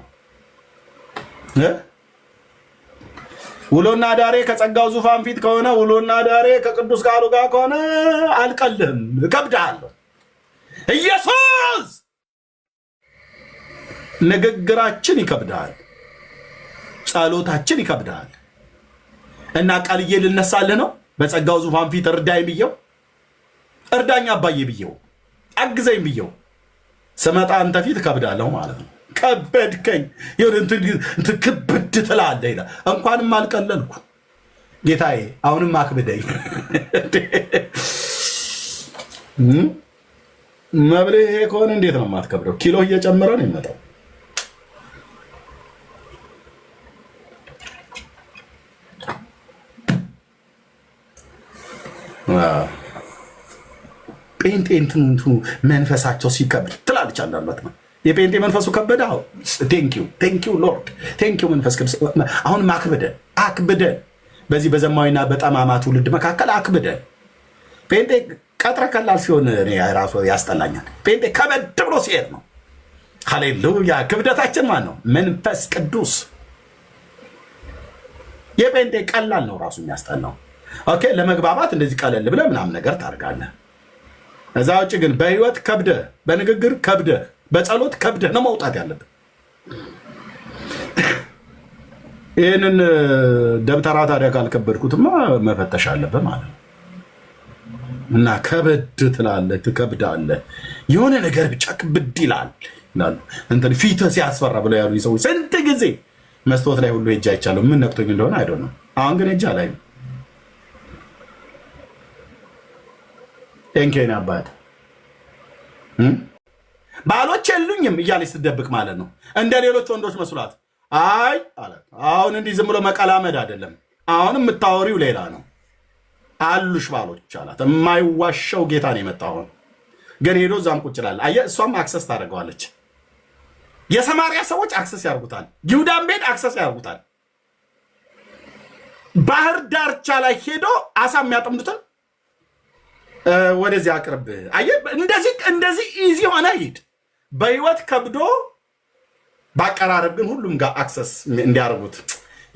ውሎና ዳሬ ከጸጋው ዙፋን ፊት ከሆነ ውሎና ዳሬ ከቅዱስ ቃሉ ጋር ከሆነ አልቀልህም፣ እከብድሃለሁ። ኢየሱስ ንግግራችን ይከብዳል፣ ጸሎታችን ይከብዳል። እና ቃልዬ ልነሳልህ ነው በጸጋው ዙፋን ፊት እርዳኝ ብየው፣ እርዳኝ አባዬ ብየው፣ አግዘኝ ብየው ስመጣ አንተ ፊት እከብዳለሁ ማለት ነው። ከበድከኝ ክብድ ትላለህ ይላል። እንኳንም አልቀለልኩ ጌታዬ፣ አሁንም አክብደኝ። መብልህ ይሄ ከሆነ እንዴት ነው የማትከብደው? ኪሎ እየጨመረ ነው የሚመጣው። ጴንጤ እንትኑ መንፈሳቸው ሲከብድ ትላለች አንዳንዷት ነው። የጴንጤ መንፈሱ ከበደ። ቴንኪው ሎርድ፣ ቴንኪው መንፈስ ቅዱስ። አሁንም አክብደን በዚህ በዘማዊና በጠማማ ትውልድ መካከል አክብደን። ጴንጤ ቀጥረ ቀላል ሲሆን ራሱ ያስጠላኛል። ጴንጤ ከበድ ብሎ ሲሄድ ነው። ሃሌሉያ! ክብደታችን ማን ነው? መንፈስ ቅዱስ። የጴንጤ ቀላል ነው ራሱ የሚያስጠላው። ኦኬ፣ ለመግባባት እንደዚህ ቀለል ብለህ ምናምን ነገር ታደርጋለህ። እዛ ውጭ ግን በህይወት ከብደህ፣ በንግግር ከብደህ፣ በጸሎት ከብደህ ነው መውጣት ያለብን። ይህንን ደብተራ ታዲያ ካልከበድኩትማ መፈተሽ አለብህ ማለት ነው። እና ከበድ ትላለህ፣ ትከብዳለህ። የሆነ ነገር ብቻ ክብድ ይላሉ። እንትን ፊትህ ሲያስፈራ ብለው ያሉ ሰዎች ስንት ጊዜ መስታወት ላይ ሁሉ ሄጄ አይቻለሁ። ምን ነክቶኝ እንደሆነ አይደል ነው። አሁን ግን ሄጄ ላይ ቴንኬን አባት ባሎች የሉኝም እያለች ስትደብቅ ማለት ነው። እንደ ሌሎች ወንዶች መስሏት አይ አለ። አሁን እንዲህ ዝም ብሎ መቀላመድ አይደለም። አሁን የምታወሪው ሌላ ነው። አሉሽ ባሎች አላት። የማይዋሸው ጌታ ነው የመጣው። አሁን ግን ሄዶ እዛም ቁጭ ይላል። አየህ፣ እሷም አክሰስ ታደርገዋለች። የሰማርያ ሰዎች አክሰስ ያርጉታል። ይሁዳን ቤት አክሰስ ያርጉታል። ባህር ዳርቻ ላይ ሄዶ አሳ የሚያጠምዱትን ወደዚህ አቅርብ። አየህ፣ እንደዚህ ኢዚ ሆነ ሂድ። በህይወት ከብዶ ባቀራረብ ግን ሁሉም ጋር አክሰስ እንዲያርጉት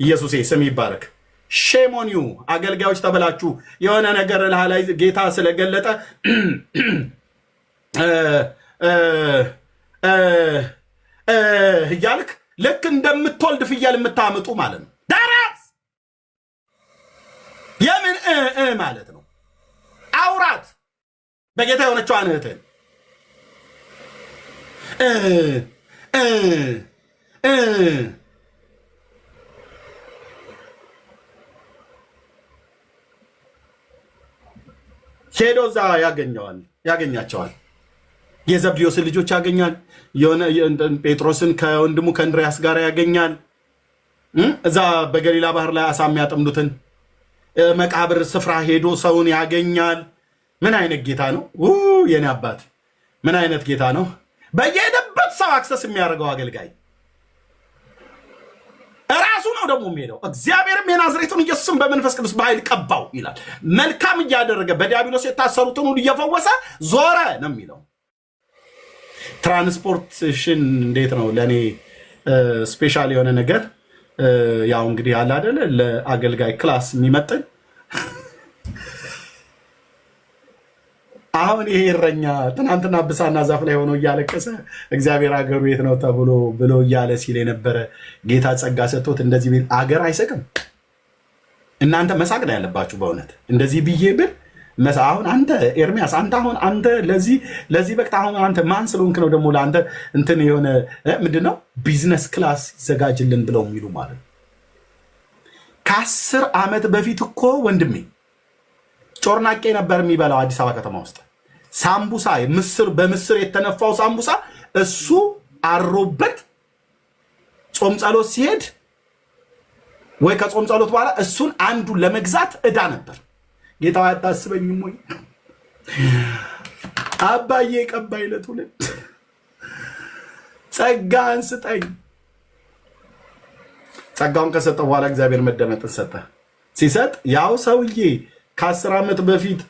ኢየሱስ ስም ይባረክ። ሼሞኒዩ አገልጋዮች ተበላችሁ። የሆነ ነገር ላይ ጌታ ስለገለጠ እያልክ ልክ እንደምትወልድ ፍየል የምታምጡ ማለት ነው። ዳራስ የምን ማለት ነው? አውራት በጌታ የሆነችው አንህትን ሄዶ እዛ ያገኛቸዋል። የዘብዴዎስን ልጆች ያገኛል። ጴጥሮስን ከወንድሙ ከእንድሪያስ ጋር ያገኛል። እዛ በገሊላ ባህር ላይ አሳ የሚያጠምዱትን መቃብር ስፍራ ሄዶ ሰውን ያገኛል። ምን አይነት ጌታ ነው የኔ አባት! ምን አይነት ጌታ ነው! በየሄደበት ሰው አክሰስ የሚያደርገው አገልጋይ ራሱ ነው። ደግሞ የሚሄደው እግዚአብሔርም የናዝሬቱን ኢየሱስን በመንፈስ ቅዱስ በኃይል ቀባው ይላል። መልካም እያደረገ በዲያብሎስ የታሰሩትን ሁሉ እየፈወሰ ዞረ ነው የሚለው። ትራንስፖርቴሽን እንዴት ነው? ለእኔ ስፔሻል የሆነ ነገር ያው እንግዲህ አለ አይደለ፣ ለአገልጋይ ክላስ የሚመጥን አሁን ይሄ እረኛ ትናንትና ብሳና ዛፍ ላይ ሆኖ እያለቀሰ እግዚአብሔር አገሩ የት ነው ተብሎ ብሎ እያለ ሲል የነበረ ጌታ ጸጋ ሰጥቶት እንደዚህ ቢል አገር አይሰቅም። እናንተ መሳቅ ነው ያለባችሁ በእውነት እንደዚህ ብዬ ብል አሁን አንተ ኤርሚያስ አንተ ለዚህ በቃ አሁን አንተ ማን ስለሆንክ ነው ደግሞ ለአንተ እንትን የሆነ ምንድነው ቢዝነስ ክላስ ይዘጋጅልን ብለው የሚሉ ማለት ነው። ከ10 ዓመት በፊት እኮ ወንድሜ ጮርናቄ ነበር የሚበላው አዲስ አበባ ከተማ ውስጥ ሳምቡሳ፣ በምስር የተነፋው ሳምቡሳ እሱ አሮበት ጾም ጸሎት ሲሄድ ወይ ከጾም ጸሎት በኋላ እሱን አንዱን ለመግዛት ዕዳ ነበር። ጌታ አታስበኝም ወይ አባዬ? ቀባይ ለትውልድ ጸጋን ስጠኝ። ጸጋውን ከሰጠ በኋላ እግዚአብሔር መደመጥን ሰጠ። ሲሰጥ ያው ሰውዬ ከ10 ዓመት በፊት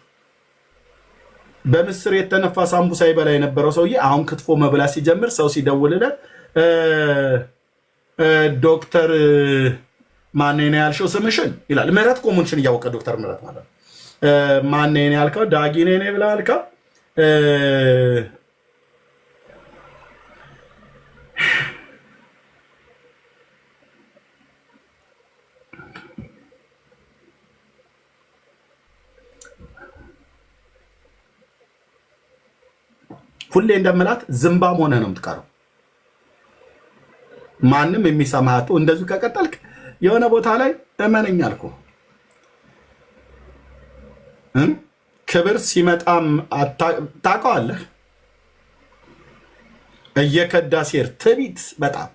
በምስር የተነፋ ሳምቡሳ ይበላ የነበረው ሰውዬ አሁን ክትፎ መብላት ሲጀምር ሰው ሲደውልለት ዶክተር ማንን ያልሽው ስምሽን ይላል። ምህረት ኮሙንሽን እያወቀ ዶክተር ምህረት ማለት ነው። ማንን ያልከው? ዳጊ ነኝ ብለህ አልከው። ሁሌ እንደምላት ዝምባም ሆነ ነው የምትቀረው። ማንም የሚሰማህ እንደዚሁ ከቀጠልክ የሆነ ቦታ ላይ እመነኝ አልኩ። ክብር ሲመጣም ታውቀዋለህ። እየከዳ ሲር ትቢት በጣም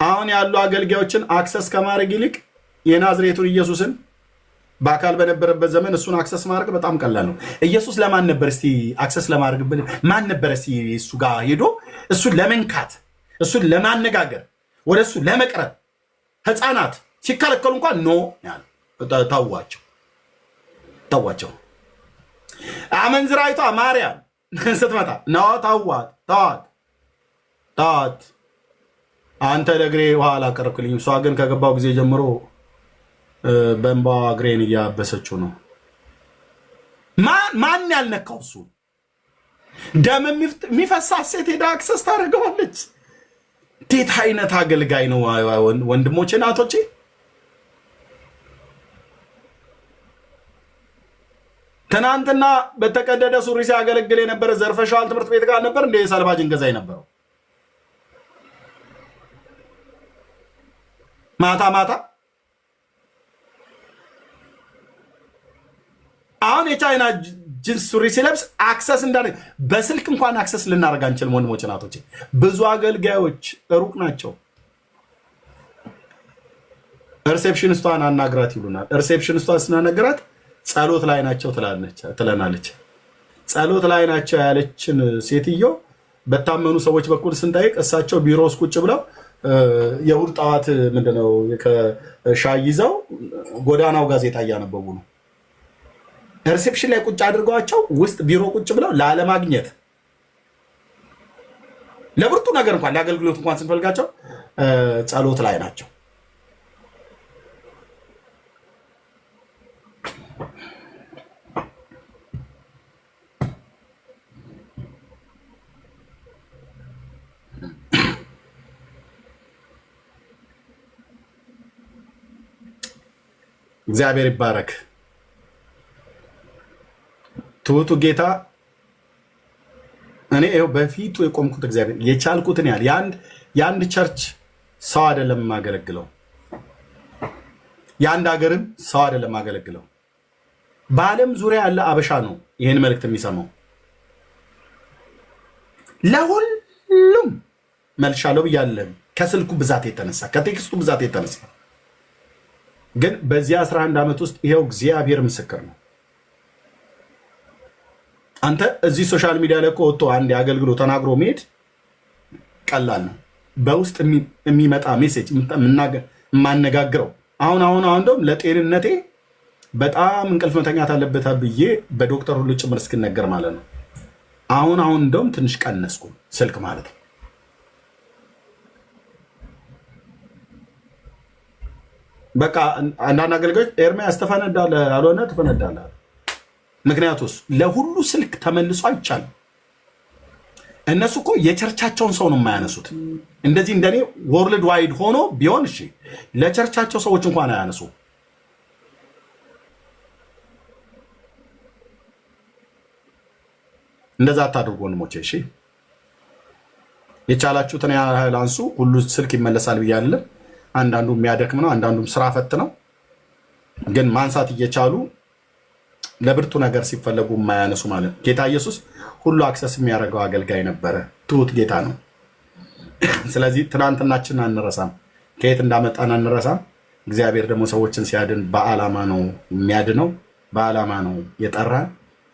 አሁን ያሉ አገልጋዮችን አክሰስ ከማድረግ ይልቅ የናዝሬቱን ኢየሱስን በአካል በነበረበት ዘመን እሱን አክሰስ ማድረግ በጣም ቀላል ነው። ኢየሱስ ለማን ነበር እስቲ አክሰስ ለማድረግ ማን ነበር እስቲ እሱ ጋር ሄዶ እሱን ለመንካት እሱን ለማነጋገር ወደ እሱ ለመቅረብ ህፃናት ሲከለከሉ እንኳን ኖ ተዋቸው። አመንዝራይቷ ማርያም ስትመጣ ነው ተዋት አንተ ለእግሬ ውሃ አላቀረብክልኝ። እሷ ግን ከገባው ጊዜ ጀምሮ በእንባ እግሬን እያበሰችው ነው። ማን ያልነካው? እሱ ደም የሚፈሳት ሴት ሄዳ አክሰስ ታደርገዋለች። እንዴት አይነት አገልጋይ ነው ወንድሞቼ ናቶቼ! ትናንትና በተቀደደ ሱሪ ሲያገለግል የነበረ ዘርፈሻዋል ትምህርት ቤት ጋር ነበር እንደ ሰልባጅን ገዛ የነበረው ማታ አሁን የቻይና ጅንስ ሱሪ ሲለብስ አክሰስ እንዳለ በስልክ እንኳን አክሰስ ልናደርግ አንችልም። ወንድሞች ናቶቼ፣ ብዙ አገልጋዮች ሩቅ ናቸው። ሪሴፕሽኒስቷን አናግራት ይሉናል። ሪሴፕሽኒስቷን ስናነግራት ጸሎት ላይ ናቸው ትለናለች። ጸሎት ላይ ናቸው ያለችን ሴትዮ በታመኑ ሰዎች በኩል ስንጠይቅ እሳቸው ቢሮ ውስጥ ቁጭ ብለው የእሑድ ጠዋት ምንድነው ሻይ ይዘው ጎዳናው ጋዜጣ እያነበቡ ነው። ሪሴፕሽን ላይ ቁጭ አድርገዋቸው ውስጥ ቢሮ ቁጭ ብለው ላለማግኘት ለብርቱ ነገር እንኳን ለአገልግሎት እንኳን ስንፈልጋቸው ጸሎት ላይ ናቸው። እግዚአብሔር ይባረክ። ትሁቱ ጌታ እኔ ይኸው በፊቱ የቆምኩት እግዚአብሔር የቻልኩትን ያህል የአንድ ቸርች ሰው አይደለም የማገለግለው፣ የአንድ ሀገርም ሰው አይደለም የማገለግለው። በዓለም ዙሪያ ያለ አበሻ ነው ይህን መልእክት የሚሰማው። ለሁሉም መልሻለሁ ብያለሁ። ከስልኩ ብዛት የተነሳ ከቴክስቱ ብዛት የተነሳ ግን በዚህ 11 ዓመት ውስጥ ይሄው እግዚአብሔር ምስክር ነው። አንተ እዚህ ሶሻል ሚዲያ ላይ ወጥቶ አንድ አገልግሎት ተናግሮ መሄድ ቀላል ነው። በውስጥ የሚመጣ ሜሴጅ የማነጋግረው አሁን እንደውም ለጤንነቴ በጣም እንቅልፍ መተኛት አለበት ብዬ በዶክተር ሁሉ ጭምር እስክነገር ማለት ነው። አሁን እንደውም ትንሽ ቀነስኩ ስልክ ማለት ነው። በቃ አንዳንድ አገልጋዮች ኤርሚያስ ተፈነዳለህ አልሆነ ተፈነዳለህ። ምክንያቱስ ለሁሉ ስልክ ተመልሶ አይቻልም። እነሱ እኮ የቸርቻቸውን ሰው ነው የማያነሱት። እንደዚህ እንደኔ ወርልድ ዋይድ ሆኖ ቢሆን እሺ፣ ለቸርቻቸው ሰዎች እንኳን አያነሱ። እንደዛ አታድርጉ ወንድሞቼ። እሺ፣ የቻላችሁትን ያህል አንሱ። ሁሉ ስልክ ይመለሳል ብያለሁ። አንዳንዱ የሚያደክም ነው፣ አንዳንዱም ስራ ፈት ነው። ግን ማንሳት እየቻሉ ለብርቱ ነገር ሲፈለጉ የማያነሱ ማለት ነው። ጌታ ኢየሱስ ሁሉ አክሰስ የሚያደርገው አገልጋይ ነበረ። ትሁት ጌታ ነው። ስለዚህ ትናንትናችን አንረሳም፣ ከየት እንዳመጣን አንረሳም። እግዚአብሔር ደግሞ ሰዎችን ሲያድን በዓላማ ነው የሚያድነው፣ በዓላማ ነው የጠራን።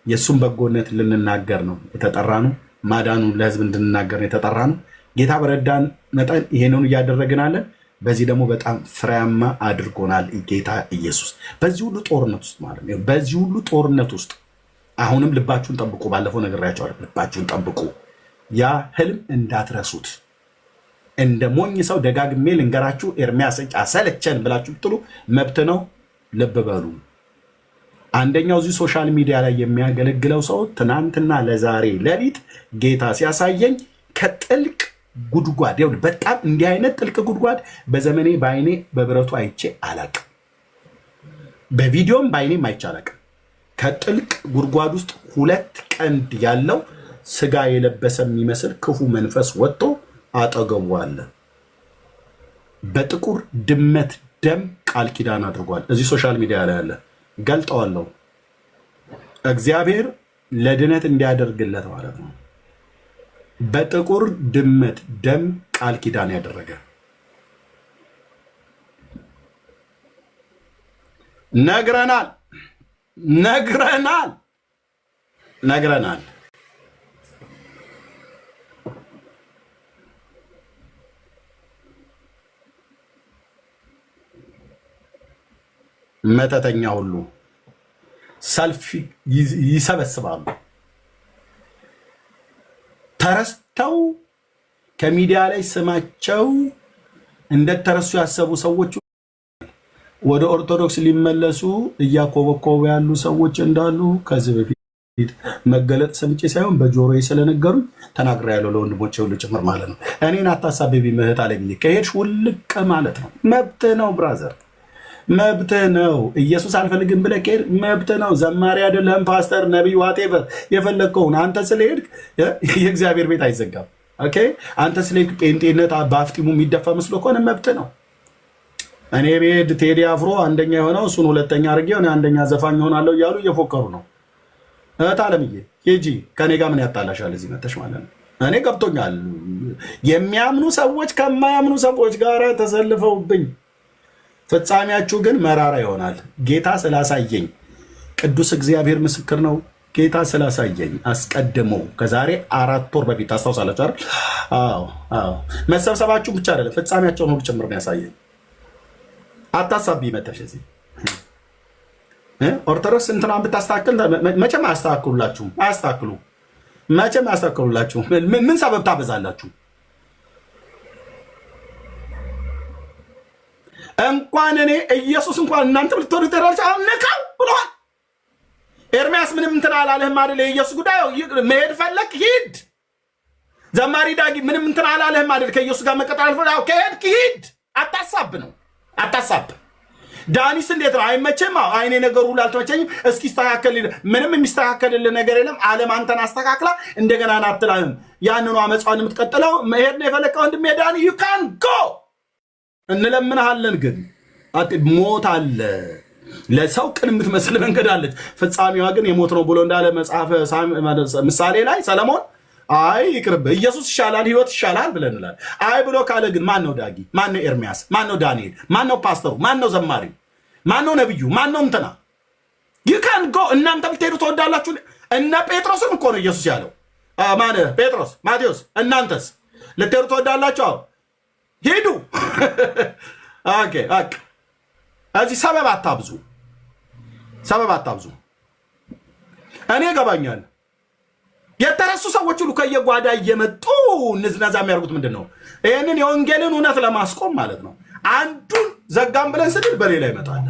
የእሱም በጎነት ልንናገር ነው የተጠራ ነው። ማዳኑን ለህዝብ እንድንናገር ነው የተጠራ ነው። ጌታ በረዳን መጠን ይሄንን እያደረግናለን። በዚህ ደግሞ በጣም ፍሬያማ አድርጎናል ጌታ ኢየሱስ። በዚህ ሁሉ ጦርነት ውስጥ ማለት ነው፣ በዚህ ሁሉ ጦርነት ውስጥ አሁንም ልባችሁን ጠብቁ። ባለፈው ነግሬያችኋለሁ፣ ልባችሁን ጠብቁ። ያ ህልም እንዳትረሱት። እንደ ሞኝ ሰው ደጋግሜ ልንገራችሁ፣ ኤርሚያስ ሰለቸን ብላችሁ ብትሉ መብት ነው። ልብ በሉ። አንደኛው እዚህ ሶሻል ሚዲያ ላይ የሚያገለግለው ሰው ትናንትና ለዛሬ ሌሊት ጌታ ሲያሳየኝ ከጥልቅ ጉድጓድ ይሁን፣ በጣም እንዲህ አይነት ጥልቅ ጉድጓድ በዘመኔ በአይኔ በብረቱ አይቼ አላቅም። በቪዲዮም በአይኔም አይቼ አላቅም። ከጥልቅ ጉድጓድ ውስጥ 2 ቀንድ ያለው ስጋ የለበሰ የሚመስል ክፉ መንፈስ ወጥቶ አጠገቡ አለ። በጥቁር ድመት ደም ቃል ኪዳን አድርጓል። እዚህ ሶሻል ሚዲያ ላይ ያለ ገልጠዋለሁ። እግዚአብሔር ለድነት እንዲያደርግለት ማለት ነው። በጥቁር ድመት ደም ቃል ኪዳን ያደረገ ነግረናል። መተተኛ ሁሉ ሰልፍ ይሰበስባሉ። ተረስተው ከሚዲያ ላይ ስማቸው እንደተረሱ ያሰቡ ሰዎች ወደ ኦርቶዶክስ ሊመለሱ እያኮበኮቡ ያሉ ሰዎች እንዳሉ ከዚህ በፊት መገለጥ ሰምቼ ሳይሆን በጆሮዬ ስለነገሩኝ ተናግሬያለሁ። ለወንድሞቼ ሁሉ ጭምር ማለት ነው። እኔን አታሳብቢ ምህት አለኝ። ከሄድሽ ውልቅ ማለት ነው። መብት ነው ብራዘር፣ መብት ነው። ኢየሱስ አልፈልግም ብለህ ከሄድክ መብት ነው። ዘማሪ አይደለም፣ ፓስተር፣ ነቢይ፣ ዋቴቨር የፈለግከውን አንተ ስለሄድክ የእግዚአብሔር ቤት አይዘጋም። ኦኬ፣ አንተ ስለሄድክ ጴንጤነት በአፍጢሙ የሚደፋ መስሎ ከሆነ መብት ነው። እኔ ቤድ ቴዲ አፍሮ አንደኛ የሆነው እሱን ሁለተኛ አድርጌ ሆነ አንደኛ ዘፋኝ ሆናለሁ እያሉ እየፎከሩ ነው። እህት አለምዬ ሂጂ፣ ከኔ ጋር ምን ያጣላሻል? እዚህ መተሽ ማለት ነው። እኔ ገብቶኛል። የሚያምኑ ሰዎች ከማያምኑ ሰዎች ጋር ተሰልፈውብኝ፣ ፍጻሜያችሁ ግን መራራ ይሆናል። ጌታ ስላሳየኝ፣ ቅዱስ እግዚአብሔር ምስክር ነው። ጌታ ስላሳየኝ አስቀድሞ ከዛሬ 4 ወር በፊት ታስታውሳላችሁ አይደል? አዎ፣ መሰብሰባችሁ ብቻ አይደለም ፍጻሜያቸውን ሁሉ ጭምር ነው ያሳየኝ። አታሳቢ መተሽ እዚህ ኦርቶዶክስ እንትናን ብታስተካክል መቼም አያስተካክሉላችሁም። መቼም አያስተካክሉላችሁም። ምን ሰበብ ታበዛላችሁ? እንኳን እኔ ኢየሱስ እንኳን እናንተ ልትወዱ ተራልቻ ነካው ብሏል። ኤርሚያስ ምንም እንትን አላለህም አይደል? የኢየሱስ ጉዳይ መሄድ ፈለክ ሂድ። ዘማሪ ዳጊ ምንም እንትን አላለህም አይደል? ከኢየሱስ ጋር መቀጠል ፈለክ ከሄድክ ሂድ። አታሳብ ነው። አታሳብ። ዳኒስ እንዴት ነው? አይመችም። አይኔ ነገር ሁሉ አልተመቸኝም። እስኪ ይስተካከል። ምንም የሚስተካከልልህ ነገር የለም። ዓለም አንተን አስተካክላ እንደገና ናትላህም ያንኑ አመፃውን የምትቀጥለው መሄድ ነው የፈለከው። ወንድሜ ዳኒ ዩ ካን ጎ እንለምንሃለን። ግን ሞት አለ። ለሰው ቅን የምትመስል መንገድ አለች፣ ፍጻሜዋ ግን የሞት ነው ብሎ እንዳለ መጽሐፈ ምሳሌ ላይ ሰለሞን አይ ይቅርብ ኢየሱስ ይሻላል ህይወት ይሻላል ብለንላል። አይ ብሎ ካለ ግን ማን ነው ዳጊ? ማን ነው ኤርሚያስ? ማን ነው ዳንኤል? ማን ነው ፓስተሩ? ማን ነው ዘማሪው? ማን ነው ነብዩ? ማን ነው እንትና? ይካን ጎ እናንተ ብትሄዱ ትወዳላችሁ። እነ ጴጥሮስን እኮ ነው ኢየሱስ ያለው። ማን ጴጥሮስ፣ ማቴዎስ እናንተስ ልትሄዱ ትወዳላችሁ? ሂዱ። ኦኬ አክ እዚህ ሰበብ አታብዙ፣ ሰበብ አታብዙ። እኔ ገባኛል። የተረሱ ሰዎች ሁሉ ከየጓዳ እየመጡ ንዝነዛ የሚያደርጉት ምንድን ነው? ይህንን የወንጌልን እውነት ለማስቆም ማለት ነው። አንዱን ዘጋም ብለን ስንል በሌላ ይመጣል።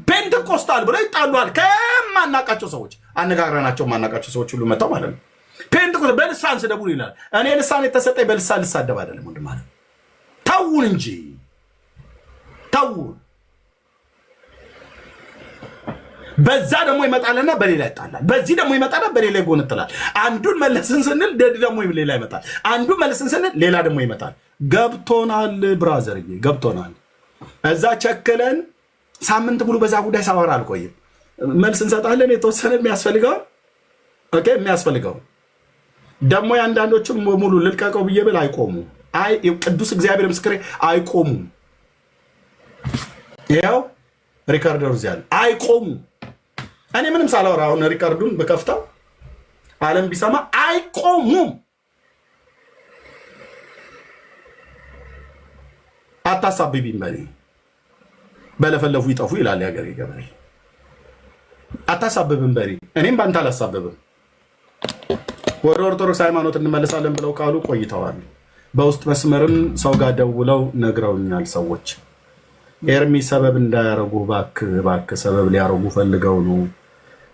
ፔንቴኮስታል ብለው ይጣሉሃል። ከማናቃቸው ሰዎች አነጋግረናቸው ማናቃቸው ሰዎች ሁሉ መጣው ማለት ነው። ፔንቴኮስታል በልሳን ስደቡ ይላል። እኔ ልሳን የተሰጠኝ በልሳን ልሳደብ አይደለም ወንድም ማለት ተውን እንጂ ተውን። በዛ ደግሞ ይመጣልና በሌላ ይጣላል። በዚህ ደግሞ ይመጣና በሌላ ይጎነጥላል። አንዱን መለስን ስንል ደግሞ ሌላ ይመጣል። አንዱን መለስን ስንል ሌላ ደግሞ ይመጣል። ገብቶናል ብራዘር፣ ገብቶናል። እዛ ቸክለን ሳምንት ሙሉ በዛ ጉዳይ ሳወራ አልቆይም። መልስ እንሰጣለን። የተወሰነ የሚያስፈልገው ኦኬ፣ የሚያስፈልገው ደግሞ የአንዳንዶችም ሙሉ ልልቀቀው ብዬ ብል አይቆሙም። አይ ቅዱስ እግዚአብሔር ምስክሬ አይቆሙም። ይኸው ሪካርደሩ እዚያ አይቆሙም። እኔ ምንም ሳላወራ አሁን ሪካርዱን በከፍታው ዓለም ቢሰማ አይቆሙም። አታሳብቢም በኔ በለፈለፉ ይጠፉ ይላል የሀገሬ ገበሬ። አታሳብብም በኔ እኔም ባንተ አላሳብብም። ወደ ኦርቶዶክስ ሃይማኖት እንመለሳለን ብለው ካሉ ቆይተዋል። በውስጥ መስመርም ሰው ጋር ደውለው ነግረውኛል ሰዎች ኤርሚ ሰበብ እንዳያረጉ እባክህ ሰበብ ሊያረጉ ፈልገው ነው።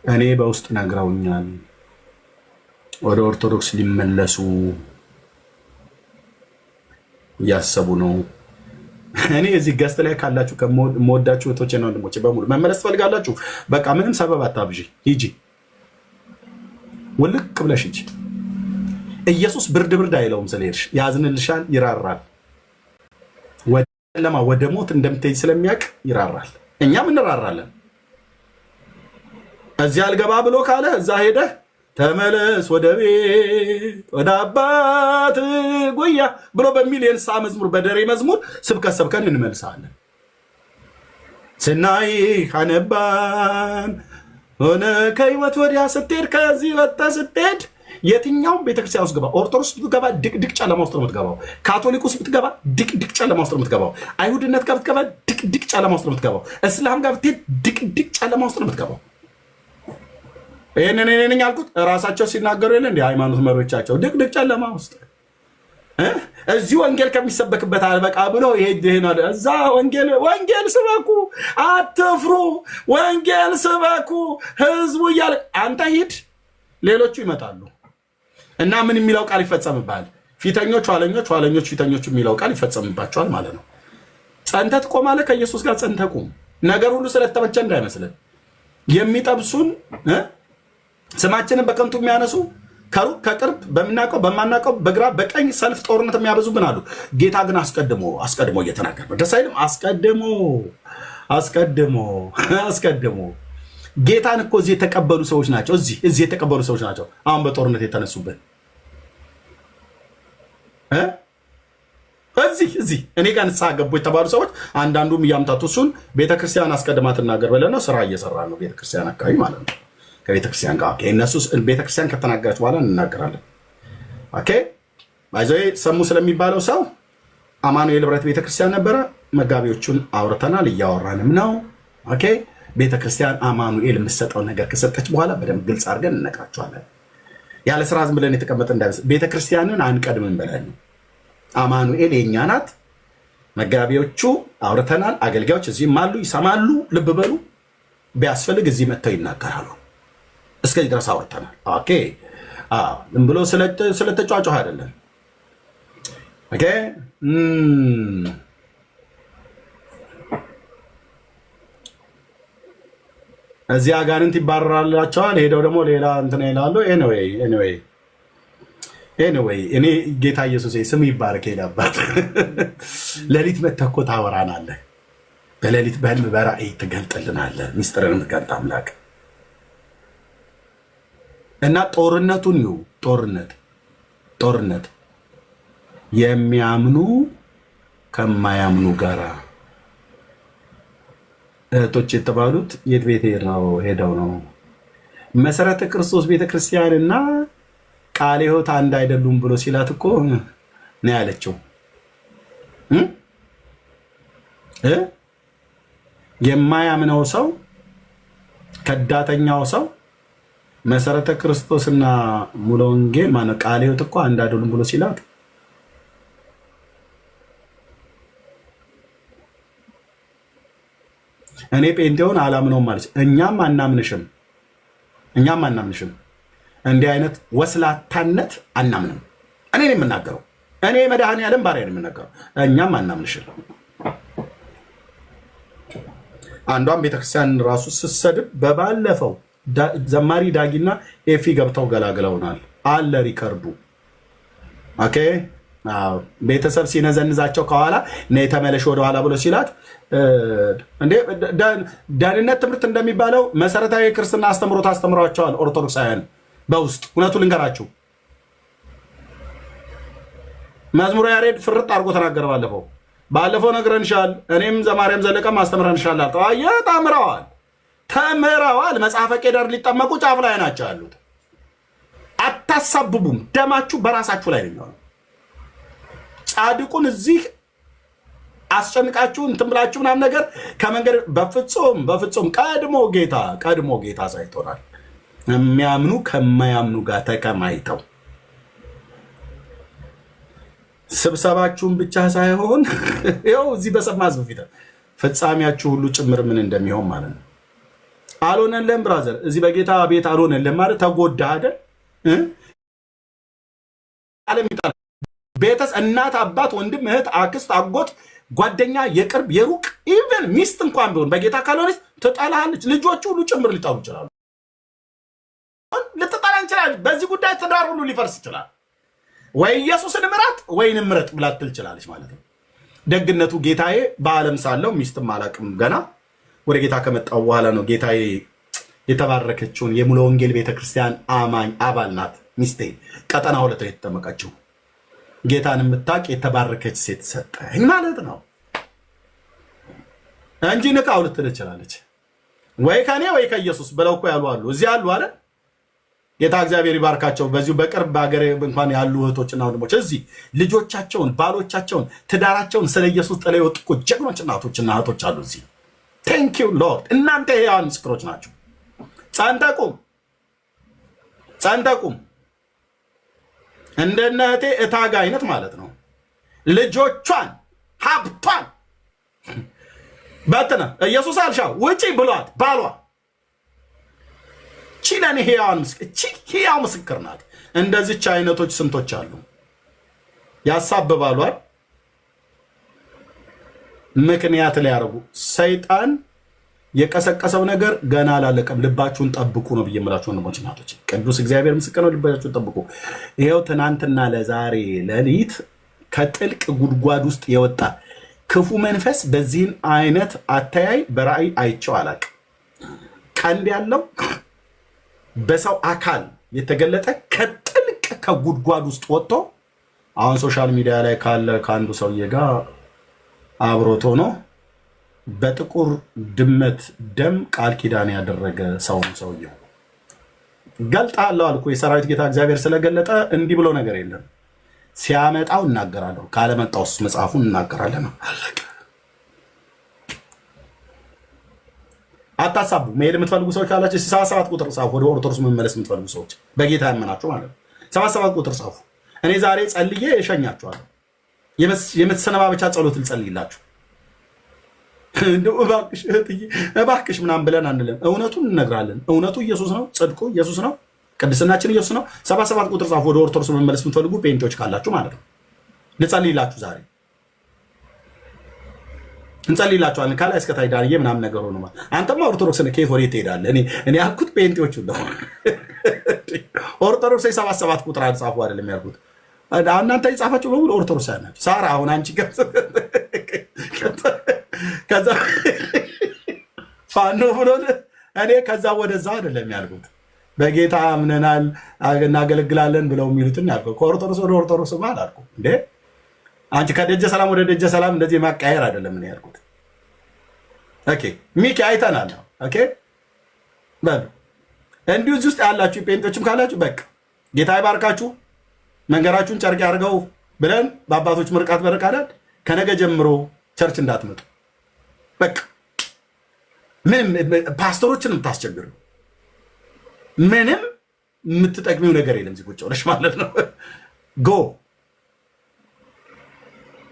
እኔ በውስጥ ነግረውኛል ወደ ኦርቶዶክስ ሊመለሱ እያሰቡ ነው። እኔ እዚህ ገስት ላይ ካላችሁ ከመወዳችሁ እህቶቼና ወንድሞቼ በሙሉ መመለስ ትፈልጋላችሁ፣ በቃ ምንም ሰበብ አታብዢ፣ ሂጂ፣ ውልቅ ብለሽ ሂጂ። ኢየሱስ ብርድ አይለውም ስለሄድሽ፣ ያዝንልሻል፣ ይራራል። ለማ ወደ ሞት እንደምትሄጂ ስለሚያውቅ ይራራል። እኛም እንራራለን። እዚያ አልገባ ብሎ ካለ እዛ ሄደህ ተመለስ ወደ ቤት ወደ አባት ጉያ ብሎ በሚል የንስሐ መዝሙር በደሬ መዝሙር ስብከት ሰብከን እንመልሳለን። ስናይ አነባን ሆነ ከህይወት ወዲያ ስትሄድ ከዚህ ወጣ ስትሄድ የትኛውም ቤተክርስቲያን ውስጥ ገባ። ኦርቶዶክስ ብትገባ ድቅድቅ ጨለማ ውስጥ ነው የምትገባው። ካቶሊክ ውስጥ ብትገባ ድቅድቅ ጨለማ ውስጥ ነው የምትገባው። አይሁድነት ጋር ብትገባ ድቅድቅ ጨለማ ውስጥ ነው የምትገባው። እስላም ጋር ብትሄድ ድቅድቅ ጨለማ ውስጥ ነው የምትገባው። ይህንን እኔ ነኝ ያልኩት፣ እራሳቸው ሲናገሩ የለ እንደ ሃይማኖት መሪዎቻቸው ድቅድቅ ጨለማ ውስጥ። እዚህ ወንጌል ከሚሰበክበት አልበቃ ብሎ እዛ ወንጌል ስበኩ፣ አትፍሩ፣ ወንጌል ስበኩ ህዝቡ እያለ አንተ ሂድ፣ ሌሎቹ ይመጣሉ እና ምን የሚለው ቃል ይፈጸምብሃል? ፊተኞች ኋለኞች፣ ኋለኞች ፊተኞች የሚለው ቃል ይፈጸምባቸዋል ማለት ነው። ጸንተህ ትቆማለህ። ከኢየሱስ ጋር ጸንተህ ቁም። ነገር ሁሉ ስለተመቸ እንዳይመስልን። የሚጠብሱን ስማችንን በከንቱ የሚያነሱ ከሩቅ ከቅርብ በምናውቀው በማናውቀው በግራ በቀኝ ሰልፍ ጦርነት የሚያበዙብን አሉ። ጌታ ግን አስቀድሞ እየተናገረ ነው። ደስ አይልም? አስቀድሞ ጌታን እኮ እዚህ የተቀበሉ ሰዎች ናቸው። እዚህ የተቀበሉ ሰዎች ናቸው አሁን በጦርነት የተነሱብን። እዚህ እኔ ጋር ንስሐ ገቡ የተባሉ ሰዎች አንዳንዱም እያምታቱ እሱን ቤተክርስቲያን አስቀድማ ትናገር ብለህ ነው። ስራ እየሰራ ነው ቤተክርስቲያን አካባቢ ማለት ነው። ከቤተክርስቲያን ጋር እነሱ ቤተክርስቲያን ከተናገረች በኋላ እንናገራለን። ኦኬ ባይዘይ ሰሙ ስለሚባለው ሰው አማኑኤል ህብረት ቤተክርስቲያን ነበረ። መጋቢዎቹን አውርተናል፣ እያወራንም ነው። ኦኬ ቤተክርስቲያን አማኑኤል የምትሰጠው ነገር ከሰጠች በኋላ በደንብ ግልጽ አድርገን እነግራቸዋለን። ያለ ስራ ዝም ብለን የተቀመጠ እንዳይመስል። ቤተክርስቲያንን አንቀድምም ብለን ነው። አማኑኤል የኛ ናት። መጋቢዎቹ አውርተናል። አገልጋዮች እዚህም አሉ፣ ይሰማሉ። ልብ በሉ። ቢያስፈልግ እዚህ መጥተው ይናገራሉ። እስከዚህ ድረስ አውርተናል። ኦኬ ዝም ብሎ ስለተጫጫህ አይደለም። ኦኬ እዚህ አጋንንት ይባረራላቸዋል። ሄደው ደግሞ ሌላ እንትን ይላሉ። ኤኒዌይ እኔ ጌታ ኢየሱስ ስም ይባረክ። ሄዳባት ሌሊት መተህ እኮ ታወራናለህ። በሌሊት በህልም በራእይ ትገልጥልናለህ። ሚስጥርን የምትገልጥ አምላክ እና ጦርነቱን ጦርነት ጦርነት የሚያምኑ ከማያምኑ ጋራ እህቶች የተባሉት የት ቤት ሄደው ነው? መሰረተ ክርስቶስ ቤተክርስቲያንና ቃለ ሕይወት አንድ አይደሉም ብሎ ሲላት እኮ ነው ያለችው። የማያምነው ሰው ከዳተኛው ሰው መሰረተ ክርስቶስና ሙሉ ወንጌል ማነው ቃለ ሕይወት እኮ አንድ አይደሉም ብሎ ሲላት እኔ ጴንጤውን አላምነውም ማለት እኛም አናምንሽም እንዲህ አይነት ወስላታነት አናምንም። እኔ ነኝ የምናገረው። እኔ መድኃኔዓለም ባሪያ ነኝ የምናገረው። እኛም አናምንሽም። አንዷን ቤተክርስቲያን ራሱ ስትሰድብ በባለፈው ዘማሪ ዳጊና ኤፊ ገብተው ገላግለውናል አለ ሪከርዱ። ኦኬ ቤተሰብ ሲነዘንዛቸው ከኋላ ነይ ተመለሽ ወደኋላ ብሎ ሲላት እንዴ ደህንነት ትምህርት እንደሚባለው መሰረታዊ ክርስትና አስተምሮት አስተምሯቸዋል ኦርቶዶክሳውያን በውስጥ። እውነቱ ልንገራችሁ መዝሙረ ያሬድ ፍርጥ አድርጎ ተናገረ። ባለፈው ነግረንሻል፣ እኔም ዘማርያም ዘለቀም አስተምረንሻል። ተምረዋል። መጽሐፈ ቄደር ሊጠመቁ ጫፍ ላይ ናቸው ያሉት። አታሳብቡም። ደማችሁ በራሳችሁ ላይ ነው። ጻድቁን እዚህ አስጨንቃችሁ እንትን ብላችሁ ምናምን ነገር ከመንገድ በፍጹም ቀድሞ ጌታ ሳይቶናል። የሚያምኑ ከማያምኑ ጋር ተቀማይተው ስብሰባችሁን ብቻ ሳይሆን ይኸው እዚህ በሰማ ሕዝብ ፊት ፍጻሜያችሁ ሁሉ ጭምር ምን እንደሚሆን ማለት ነው። አልሆነልህም ብራዘር፣ እዚህ በጌታ ቤት አልሆነልህም ማለት ተጎዳ አይደል? ቤተሰብ እናት፣ አባት፣ ወንድም፣ እህት፣ አክስት፣ አጎት፣ ጓደኛ፣ የቅርብ የሩቅ ኢቨን ሚስት እንኳን ቢሆን በጌታ ካልሆነች ትጠላለች። ልጆቹ ሁሉ ጭምር ሊጠሉ ይችላሉ። ልትጠላ እንችላለች። በዚህ ጉዳይ ትዳር ሁሉ ሊፈርስ ይችላል። ወይ ኢየሱስን ምረጥ ወይንም ምረጥ ብላ ትል ትችላለች ማለት ነው። ደግነቱ ጌታዬ በዓለም ሳለው ሚስትም አላቅም ገና ወደ ጌታ ከመጣው በኋላ ነው ጌታዬ የተባረከችውን የሙሉ ወንጌል ቤተክርስቲያን አማኝ አባል ናት ሚስቴ። ቀጠና 2 የተጠመቀችው ጌታን የምታውቅ የተባረከች ሴት ሰጠኝ ማለት ነው እንጂ ንቃው ልትል ትችላለች። ወይ ከኔ ወይ ከኢየሱስ ብለው እኮ ያሉ አሉ፣ እዚህ አሉ አይደል? ጌታ እግዚአብሔር ይባርካቸው። በዚሁ በቅርብ ሀገር እንኳን ያሉ እህቶችና ወንድሞች እዚህ ልጆቻቸውን፣ ባሎቻቸውን፣ ትዳራቸውን ስለ ኢየሱስ ጥለው የወጡ እኮ ጀግኖች እናቶችና እህቶች አሉ እዚህ። ቴንክ ዩ ሎርድ። እናንተ ሕያዋን ምስክሮች ናቸው። ጸንተቁም እንደነ እህቴ እታጋ አይነት ማለት ነው። ልጆቿን ሀብቷን በትነ ኢየሱስ አልሻው ውጪ ብሏት ባሏ ቺለኔ ሕያው ምስክር ናት። እንደዚች አይነቶች ስንቶች አሉ። ያሳብባሏል፣ ምክንያት ሊያደርጉ። ሰይጣን የቀሰቀሰው ነገር ገና አላለቀም። ልባችሁን ጠብቁ ነው ብዬ የምላችሁ ወንድሞች እናቶች። ቅዱስ እግዚአብሔር ምስክር ነው። ልባችሁን ጠብቁ። ይኸው ትናንትና ለዛሬ ሌሊት ከጥልቅ ጉድጓድ ውስጥ የወጣ ክፉ መንፈስ በዚህን አይነት አተያይ በራእይ አይቼው አላቅም። ቀንድ ያለው በሰው አካል የተገለጠ ከጥልቅ ከጉድጓድ ውስጥ ወጥቶ አሁን ሶሻል ሚዲያ ላይ ካለ ከአንዱ ሰውዬ ጋር አብሮት ሆኖ በጥቁር ድመት ደም ቃል ኪዳን ያደረገ ሰው ነው ሰውየው። ገልጣለሁ አልኩ። የሰራዊት ጌታ እግዚአብሔር ስለገለጠ እንዲህ ብሎ ነገር የለም። ሲያመጣው እናገራለሁ፣ ካለመጣውስ መጽሐፉን እናገራለን። አታሳቡ። መሄድ የምትፈልጉ ሰዎች ካላችሁ 77 ቁጥር ጻፉ። ወደ ኦርቶዶክስ መመለስ የምትፈልጉ ሰዎች በጌታ ያመናችሁ ማለት ነው 77 ቁጥር ጻፉ። እኔ ዛሬ ጸልዬ እሸኛችኋለሁ። የመሰነባበቻ ጸሎት ልጸልይላችሁ። እባክሽ እህትዬ እባክሽ ምናምን ብለን አንልም። እውነቱን እንነግራለን። እውነቱ ኢየሱስ ነው። ጽድቁ ኢየሱስ ነው። ቅድስናችን ኢየሱስ ነው። 77 ቁጥር ጻፉ። ወደ ኦርቶዶክስ መመለስ የምትፈልጉ ጴንጤዎች ካላችሁ ማለት ነው። ልጸልይላችሁ ዛሬ እንጸልይላችኋለን። ካላይ እስከታይ ዳንዬ ምናምን ነገር ሆኖ ማለት አንተማ ኦርቶዶክስ ነህ ከየት ወዴት ትሄዳለህ? እኔ ያልኩት ጴንጤዎቹ ነው። ኦርቶዶክስ 77 ቁጥር አልጻፉ አይደለም ያልኩት። እናንተ የጻፋችሁ በሙሉ ኦርቶዶክስ ናችሁ። ሳራ አሁን አንቺ ከዛ ፋኖ ብሎ እኔ ከዛ ወደዛ አይደለም ያልኩት። በጌታ አምነናል እናገለግላለን ብለው የሚሉትን ያልኩህ። ከኦርቶዶክስ ወደ ኦርቶዶክስ አላልኩም እንዴ። አንቺ ከደጀ ሰላም ወደ ደጀ ሰላም እንደዚህ ማቃየር አይደለም ምን ያልኩት። ኦኬ ሚኪ አይተናል። ኦኬ በሉ እንዲሁ እዚህ ውስጥ ያላችሁ ጴንጤዎችም ካላችሁ በቃ ጌታ ይባርካችሁ፣ መንገራችሁን ጨርቅ ያድርገው ብለን በአባቶች ምርቃት በረቃዳል ከነገ ጀምሮ ቸርች እንዳትመጡ። በቃ ምንም ፓስተሮችን የምታስቸግሩ ምንም የምትጠቅሚው ነገር የለም። እዚህ ቁጭ ብለሽ ማለት ነው። ጎ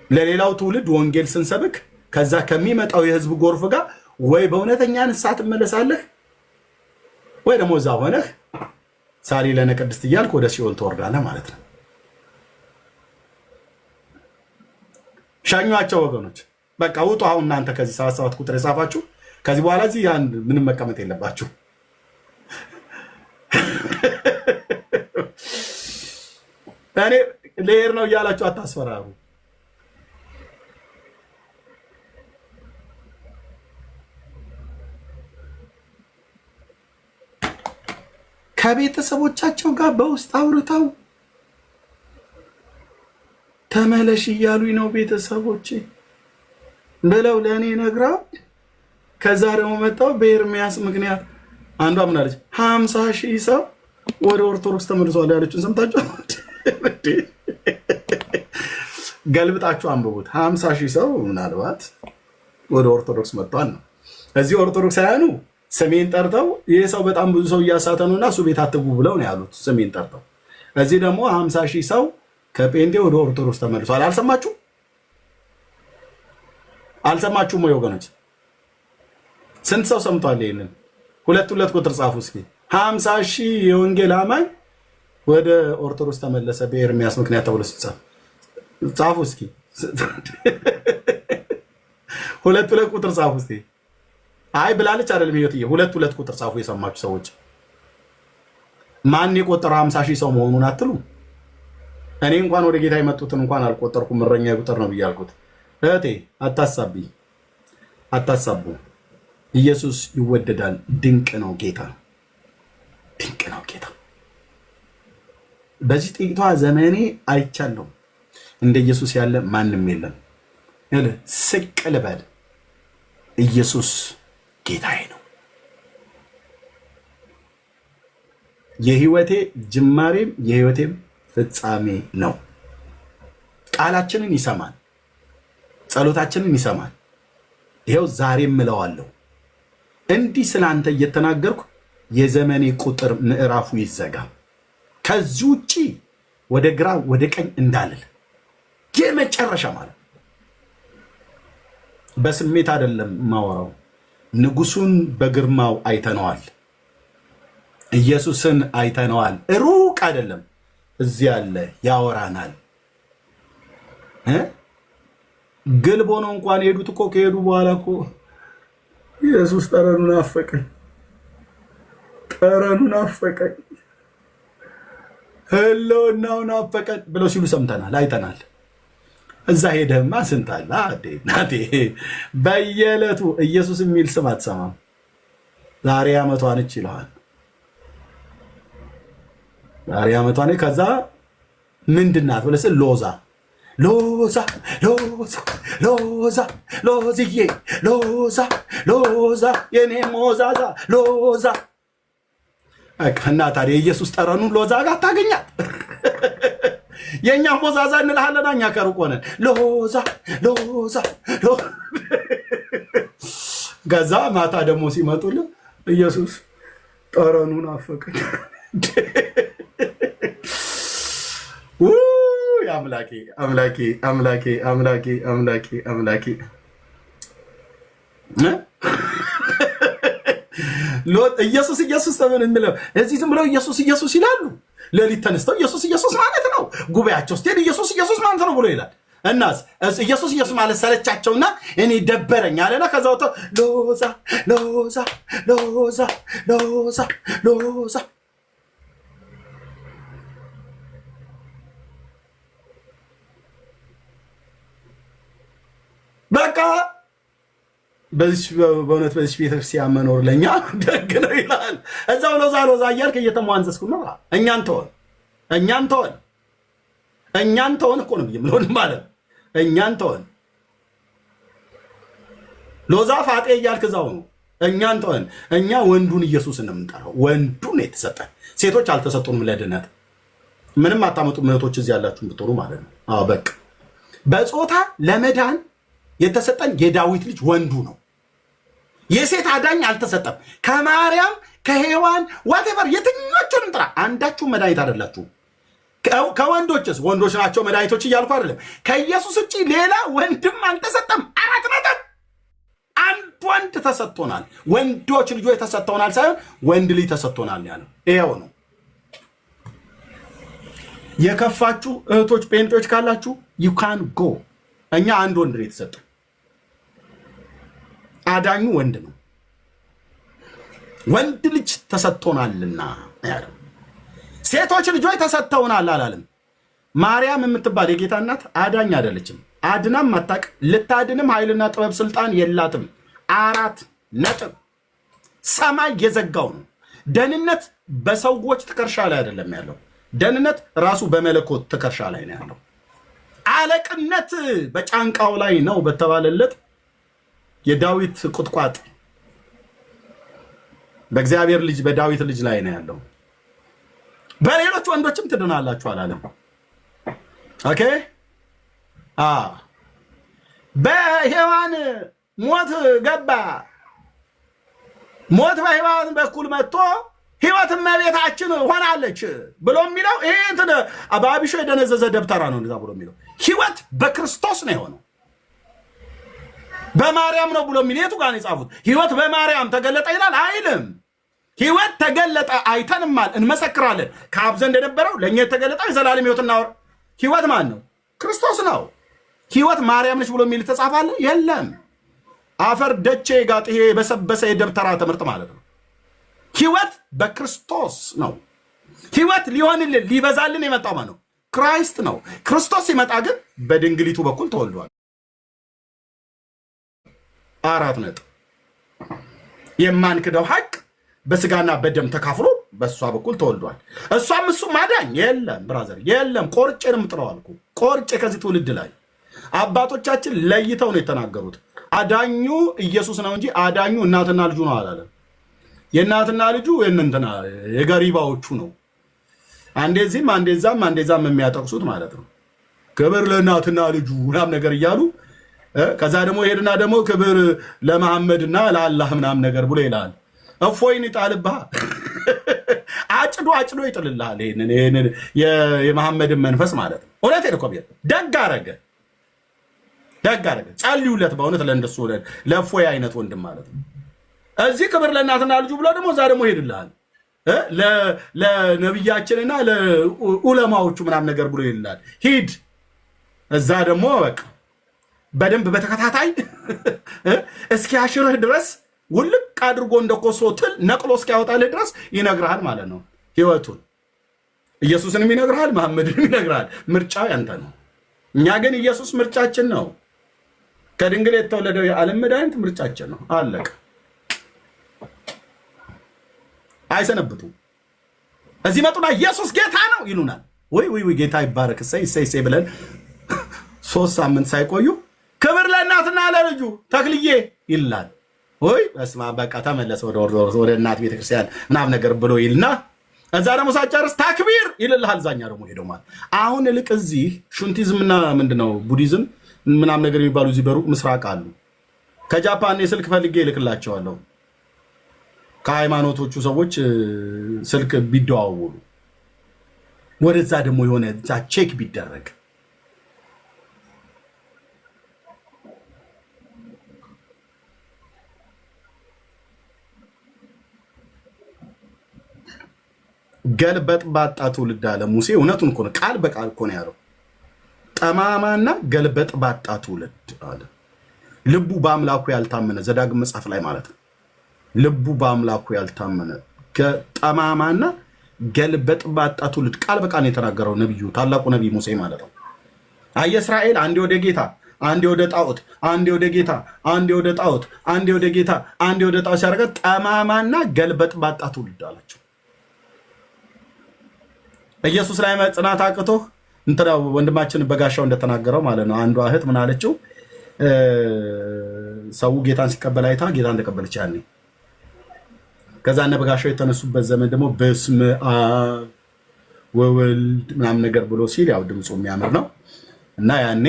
ለሌላው ትውልድ ወንጌል ስንሰብክ ከዛ ከሚመጣው የህዝብ ጎርፍ ጋር ወይ በእውነተኛ ንስሐ ትመለሳለህ ወይ ደግሞ እዛ ሆነህ ሳሊ ለነ ቅድስት እያልክ ወደ ሲኦል ትወርዳለህ ማለት ነው። ሻኟቸው ወገኖች፣ በቃ ውጡ። አሁን እናንተ ከዚህ 77 ቁጥር የጻፋችሁ ከዚህ በኋላ እዚህ ምንም መቀመጥ የለባችሁ። እኔ ልሄድ ነው እያላችሁ አታስፈራሩ። ከቤተሰቦቻቸው ጋር በውስጥ አውርተው ተመለሽ እያሉኝ ነው ቤተሰቦቼ ብለው ለእኔ ነግረው፣ ከዛ ደግሞ መጣው በኤርሚያስ ምክንያት አንዷ ምን አለች? 50,000 ሰው ወደ ኦርቶዶክስ ተመልሷል ያለችን ሰምታችሁ? ገልብጣችሁ አንብቡት። 50,000 ሰው ምናልባት ወደ ኦርቶዶክስ መጥቷል ነው። እዚህ ኦርቶዶክስ ሳያኑ ስሜን ጠርተው ይህ ሰው በጣም ብዙ ሰው እያሳተ ነውና እሱ ቤት አትግቡ ብለው ነው ያሉት፣ ስሜን ጠርተው። እዚህ ደግሞ 50,000 ሰው ከጴንጤ ወደ ኦርቶዶክስ ተመልሷል። አልሰማችሁ አልሰማችሁም ወይ ወገኖች? ስንት ሰው ሰምቷል? ይሄንን ሁለት ቁጥር ጻፉ እስኪ። 50,000 የወንጌል አማኝ ወደ ኦርቶዶክስ ተመለሰ በኤርሚያስ ምክንያት ተብሎ ሲጻፍ ጻፉ እስኪ። ሁለት ቁጥር ጻፉ እስኪ። አይ ብላለች አይደለም ህይወትዬ፣ ሁለት ቁጥር ጻፉ የሰማችሁ ሰዎች። ማን የቆጠረው 50,000 ሰው መሆኑን አትሉ? እኔ እንኳን ወደ ጌታ የመጡትን እንኳን አልቆጠርኩም። እረኛ ቁጥር ነው ብያልኩት። እህቴ አታሳቡ። ኢየሱስ ይወደዳል። ድንቅ ነው ጌታ፣ ድንቅ ነው ጌታ። በዚህ ጥቂቷ ዘመኔ አይቻለሁ እንደ ኢየሱስ ያለ ማንም የለም። ስቅ ልበል፣ ኢየሱስ ጌታዬ ነው። የህይወቴ ጅማሬም የህይወቴም ፍጻሜ ነው። ቃላችንን ይሰማል፣ ጸሎታችንን ይሰማል። ይሄው ዛሬም እለዋለሁ፣ እንዲህ ስላንተ እየተናገርኩ የዘመኔ ቁጥር ምዕራፉ ይዘጋ። ከዚህ ውጪ ወደ ግራ ወደ ቀኝ እንዳልል የመጨረሻ ማለት በስሜት አይደለም ማወራው። ንጉሱን በግርማው አይተነዋል፣ ኢየሱስን አይተነዋል። ሩቅ አይደለም፣ እዚህ ያለ ያወራናል። ግልብ ሆኖ እንኳን ሄዱት እኮ ከሄዱ በኋላ እኮ ኢየሱስ ጠረኑን አፈቀኝ፣ ጠረኑን አፈቀኝ፣ ህልውናውን አፈቀኝ ብለው ሲሉ ሰምተናል፣ አይተናል። እዛ ሄደህማ ስንታላ ናቴ በየዕለቱ ኢየሱስ የሚል ስም አትሰማም። ዛሬ ዓመቷ ነች ይለዋል። ዛሬ ዓመቷ ነች። ከዛ ምንድናት ብለህ ስል ሎዛ ሎዛ ሎዛ ሎዛ ሎዝዬ ሎዛ ሎዛ የኔ ሞዛዛ ሎዛ። እና ታዲያ የኢየሱስ ጠረኑን ሎዛ ጋር ታገኛት። የእኛ ሞዛዛ እንልሃለና እኛ ከሩቅ ሆነን ሎዛ ሎዛ። ከዛ ማታ ደግሞ ሲመጡልን ኢየሱስ ጠረኑን አፈቀኝ። አምላኬ አምላኬ አምላኬ አምላኬ አምላኬ አምላኬ። ኢየሱስ ኢየሱስ ተምን እንለው እዚህ ዝም ብለው ኢየሱስ ኢየሱስ ይላሉ። ሌሊት ተነስተው ኢየሱስ ኢየሱስ ማለት ነው። ጉባኤያቸው ስትሄድ ኢየሱስ ኢየሱስ ማለት ነው ብሎ ይላል። እናስ ኢየሱስ ኢየሱስ ማለት ሰለቻቸውና እኔ ደበረኝ አለና ከዛ ወጥተው ሎዛ ሎዛ ሎዛ ሎዛ ሎዛ። በቃ በእውነት በዚህ ቤተክርስቲያን መኖር ለእኛ ደግ ነው ይላል። እዛው ሎዛ እያልክ እየተሟንዘስኩ ነው። እኛን ተወን እኮ ነው የምለውን ማለት እኛን ተወን። ሎዛ ፋጤ እያልክ እዛው ነው። እኛን ተወን። እኛ ወንዱን ኢየሱስን ነው የምንጠራው። ወንዱን የተሰጠን ሴቶች አልተሰጡንም ለድነት። ምንም አታመጡ እህቶች እዚህ ያላችሁ ብትሆኑ ማለት ነው። በቃ በጾታ ለመዳን የተሰጠን የዳዊት ልጅ ወንዱ ነው። የሴት አዳኝ አልተሰጠም። ከማርያም ከሔዋን ዋቴቨር የትኞቹንም ጥራ፣ አንዳችሁ መድኃኒት አይደላችሁ። ከወንዶችስ ወንዶች ናቸው መድኃኒቶች እያልኩ አይደለም። ከኢየሱስ ውጭ ሌላ ወንድም አልተሰጠም። 4 ነጥብ። አንድ ወንድ ተሰጥቶናል። ወንዶች ልጆች ተሰጥተውናል ሳይሆን ወንድ ልጅ ተሰጥቶናል ያለው ይኸው ነው። የከፋችሁ እህቶች ጴንጤዎች ካላችሁ ዩ ካን ጎ። እኛ አንድ ወንድ ነው የተሰጠው። አዳኙ ወንድ ነው። ወንድ ልጅ ተሰጥቶናልና ያለው። ሴቶች ልጆች ተሰጥተውናል አላለም። ማርያም የምትባል የጌታ እናት አዳኝ አይደለችም። አድናም አታውቅ። ልታድንም ኃይልና ጥበብ ስልጣን የላትም። 4 ነጥብ። ሰማይ የዘጋው ነው። ደህንነት በሰዎች ትከሻ ላይ አይደለም ያለው። ደህንነት ራሱ በመለኮት ትከሻ ላይ ነው ያለው። አለቅነት በጫንቃው ላይ ነው በተባለለት የዳዊት ቁጥቋጥ በእግዚአብሔር ልጅ በዳዊት ልጅ ላይ ነው ያለው። በሌሎች ወንዶችም ትድናላችሁ አላለም። ኦኬ በሔዋን ሞት ገባ። ሞት በሔዋን በኩል መጥቶ ሕይወት እመቤታችን ሆናለች ብሎ የሚለው ይሄ እንትን በአቢሾ የደነዘዘ ደብተራ ነው እንደዛ ብሎ የሚለው። ሕይወት በክርስቶስ ነው የሆነው። በማርያም ነው ብሎ የሚል የቱ ጋር ነው የጻፉት? ሕይወት በማርያም ተገለጠ ይላል አይልም። ሕይወት ተገለጠ አይተንማል፣ እንመሰክራለን። ከአብ ዘንድ የነበረው ለእኛ የተገለጠው የዘላለም ሕይወት እናወራ። ሕይወት ማን ነው? ክርስቶስ ነው። ሕይወት ማርያም ነች ብሎ የሚል ተጻፋለ? የለም። አፈር ደቼ ጋጥ ይሄ የበሰበሰ የደብተራ ትምህርት ማለት ነው። ሕይወት በክርስቶስ ነው። ሕይወት ሊሆንልን ሊበዛልን የመጣው ማን ነው? ክራይስት ነው። ክርስቶስ ሲመጣ ግን በድንግሊቱ በኩል ተወልዷል። 4 ነጥብ። የማንክደው ሐቅ በስጋና በደም ተካፍሎ በእሷ በኩል ተወልዷል። እሷም እሱም አዳኝ የለም። ብራዘር የለም። ቆርጬ ነው የምጥለው አልኩ። ቆርጬ ከዚህ ትውልድ ላይ አባቶቻችን ለይተው ነው የተናገሩት። አዳኙ ኢየሱስ ነው እንጂ አዳኙ እናትና ልጁ ነው አላለም። የእናትና ልጁ እንትና የገሪባዎቹ ነው። አንዴዚህም አንዴዛም የሚያጠቅሱት ማለት ነው። ክብር ለእናትና ልጁ ምናምን ነገር እያሉ ከዛ ደግሞ ሄድና ደግሞ ክብር ለመሐመድና ለአላህ ምናምን ነገር ብሎ ይላል። እፎይን ይጣልብሃ። አጭዶ ይጥልልሃል። ይሄንን የመሐመድን መንፈስ ማለት ነው። እውነቴን እኮ ደግ አረገ። ጸልዩለት በእውነት ለእንደሱ ለእፎይ አይነት ወንድም ማለት ነው። እዚህ ክብር ለእናትና ልጁ ብሎ ደግሞ እዛ ደግሞ ሄድልሃል ለነቢያችንና ለዑለማዎቹ ምናምን ነገር ብሎ ይልሃል። ሂድ እዛ ደግሞ በቃ በደንብ በተከታታይ እስኪያሽርህ ድረስ ውልቅ አድርጎ እንደ ኮሶ ትል ነቅሎ እስኪያወጣልህ ድረስ ይነግርሃል ማለት ነው። ሕይወቱን ኢየሱስንም ይነግርሃል፣ መሐመድንም ይነግርሃል። ምርጫው ያንተ ነው። እኛ ግን ኢየሱስ ምርጫችን ነው። ከድንግል የተወለደው የዓለም መድኃኒት ምርጫችን ነው። አለቀ። አይሰነብቱ። እዚህ መጡና ኢየሱስ ጌታ ነው ይሉናል። ወይ ጌታ ይባረክ እሰይ ብለን 3 ሳምንት ሳይቆዩ ክብር ለእናትና ለልጁ ተክልዬ ይላል። ወይ በስመ አብ በቃ ተመለሰ ወደ እናት ቤተክርስቲያን ምናምን ነገር ብሎ ይልና እዛ ደግሞ ሳጨርስ ታክቢር ይልልሃል። እዛኛ ደግሞ ሄደው ማለት አሁን ልቅ እዚህ ሹንቲዝምና ምንድነው ቡዲዝም ምናምን ነገር የሚባሉ እዚህ በሩቅ ምስራቅ አሉ። ከጃፓን የስልክ ፈልጌ ይልክላቸዋለሁ። ከሃይማኖቶቹ ሰዎች ስልክ ቢደዋወሉ ወደዛ ደግሞ የሆነ ቼክ ቢደረግ ገልበጥ ባጣ ትውልድ አለ ሙሴ። እውነቱን እኮ ነው፣ ቃል በቃል እኮ ነው ያለው። ጠማማና ገልበጥ ባጣ ትውልድ አለ። ልቡ በአምላኩ ያልታመነ ዘዳግም መጽሐፍ ላይ ማለት ነው። ልቡ በአምላኩ ያልታመነ ጠማማና ገልበጥ ባጣ ትውልድ ቃል በቃል ነው የተናገረው ነብዩ፣ ታላቁ ነብይ ሙሴ ማለት ነው። አየ እስራኤል አንዴ ወደ ጌታ አንዴ ወደ ጣዖት፣ አንዴ ወደ ጌታ፣ አንዴ ወደ ጣዖት፣ አንዴ ወደ ጌታ፣ አንዴ ወደ ጣዖት ሲያደርገ ጠማማና ገልበጥ ባጣ ትውልድ አላቸው። ኢየሱስ ላይ መጽናት አቅቶህ እንትና ወንድማችን በጋሻው እንደተናገረው ማለት ነው። አንዷ እህት ምን አለችው? ሰው ጌታን ሲቀበል አይታ ጌታን ተቀበለች ያኔ። ከዛ እነ በጋሻው የተነሱበት ዘመን ደግሞ በስመ አብ ወወልድ ምናምን ነገር ብሎ ሲል ያው ድምፁ የሚያምር ነው እና ያኔ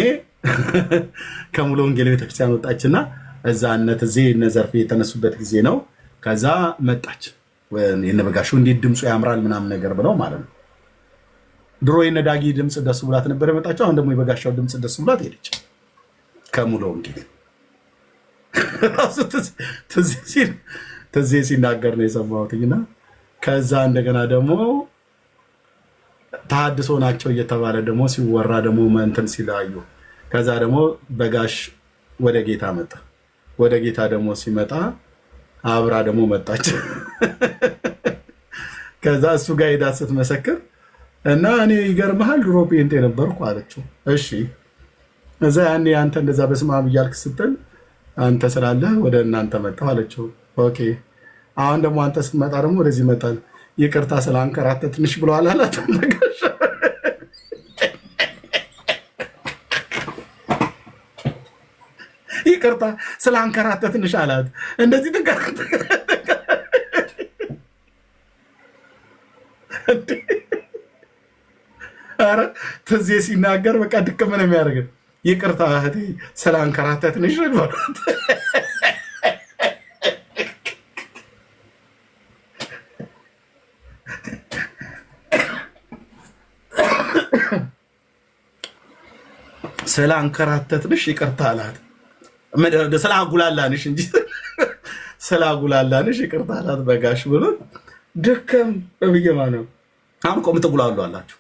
ከሙሉ ወንጌል ቤተክርስቲያን ወጣችና እዛ እነ ዘርፌ የተነሱበት ጊዜ ነው። ከዛ መጣች የነ በጋሻው እንዴት ድምፁ ያምራል ምናምን ነገር ብለው ማለት ነው። ድሮ የነ ዳጊ ድምፅ ደስ ብሏት ነበር የመጣችው። አሁን ደግሞ የበጋሻው ድምፅ ደስ ብሏት ሄደች ከሙሉ ወንጌል። ትዝ ሲናገር ነው የሰማሁትና ከዛ እንደገና ደግሞ ተሐድሶ ናቸው እየተባለ ደግሞ ሲወራ ደግሞ እንትን ሲላዩ ከዛ ደግሞ በጋሽ ወደ ጌታ መጣ። ወደ ጌታ ደግሞ ሲመጣ አብራ ደግሞ መጣች። ከዛ እሱ ጋር ሄዳ ስትመሰክር እና እኔ ይገርምሃል ድሮ ጴንጤ ነበርኩ አለችው። እሺ እዛ ያኔ አንተ እንደዛ በስመ አብ እያልክ ስትል አንተ ስላለህ ወደ እናንተ መጣሁ አለችው። ኦኬ አሁን ደግሞ አንተ ስትመጣ ደግሞ ወደዚህ መጣል። ይቅርታ ስላንከራተ ትንሽ ብለዋል አላት። ይቅርታ ስላንከራተ ትንሽ አላት። እንደዚህ ትንከራተ ኧረ ትዝ ሲናገር በቃ ድክም ነው የሚያደርገን። ይቅርታ እህቴ ስላንከራተ ትንሽ በሏት። ስላንከራተትንሽ ይቅርታ አላት። ስላጉላላንሽ እንጂ ስላጉላላንሽ ይቅርታ አላት በጋሽ ብሎ ድከም በብየማ ነው። አሁን እኮ የምትጉላሉ አላችሁ።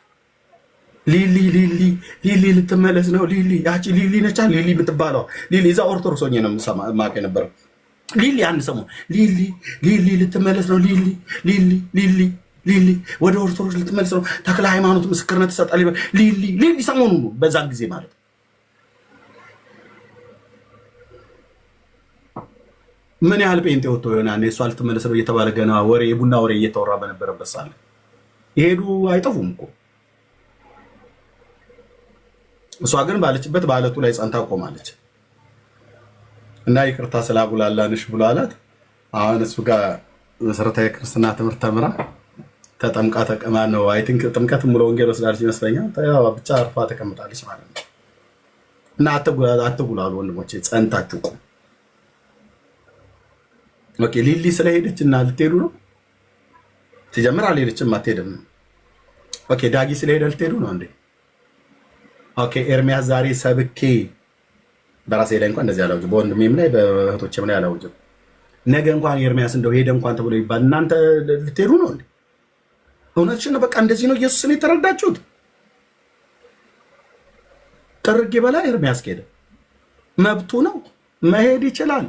ሊሊ ሊሊ ሊሊ ልትመለስ ነው። ሊሊ ያቺ ሊሊ ነቻ ሊሊ የምትባለው ሊሊ እዛ ኦርቶዶክስ ሆኜ ነው የማውቅ የነበረው። ሊሊ አንድ ሰሞን ሊሊ ሊሊ ልትመለስ ነው። ሊሊ ሊሊ ሊሊ ሊሊ ወደ ኦርቶዶክስ ልትመለስ ነው። ተክለ ሃይማኖት ምስክርነት ተሰጣል። ሊሊ ሊሊ ሰሞኑ በዛ ጊዜ ማለት ምን ያህል ጴንጤ ወጥቶ ይሆናል እሷ ልትመለስ ነው እየተባለ ገና ወሬ የቡና ወሬ እየተወራ በነበረበት ሳለ ይሄዱ አይጠፉም እኮ። እሷ ግን ባለችበት በአለቱ ላይ ጸንታ ቆማለች እና ይቅርታ ስላጉላላንሽ ብሎ አላት። አሁን እሱ ጋር መሰረታዊ ክርስትና ትምህርት ተምራ ተጠምቃ ተቀማ ነው አይ ቲንክ ጥምቀት ሙሉ ወንጌል ወስዳለች ይመስለኛል። ብቻ አርፋ ተቀምጣለች ማለት ነው። እና አትጉላሉ ወንድሞቼ፣ ጸንታችሁ ቆሙ። ኦኬ ሊሊ ስለሄደች እና ልትሄዱ ነው ሲጀምር አልሄደችም አትሄድም። ኦኬ ዳጊ ስለሄደ ልትሄዱ ነው እንዴ? ኦኬ ኤርሚያስ ዛሬ ሰብኬ በራሴ ላይ እንኳን እንደዚህ አላውጅም፣ በወንድሜም ላይ በእህቶቼም ላይ አላውጅም። ነገ እንኳን ኤርሚያስ እንደው ሄደ እንኳን ተብሎ ይባል እናንተ ልትሄዱ ነው እንዴ? እውነትሽን ነው። በቃ እንደዚህ ነው ኢየሱስን የተረዳችሁት። ጥርጌ በላይ ኤርሚያስ ከሄደ መብቱ ነው መሄድ ይችላል።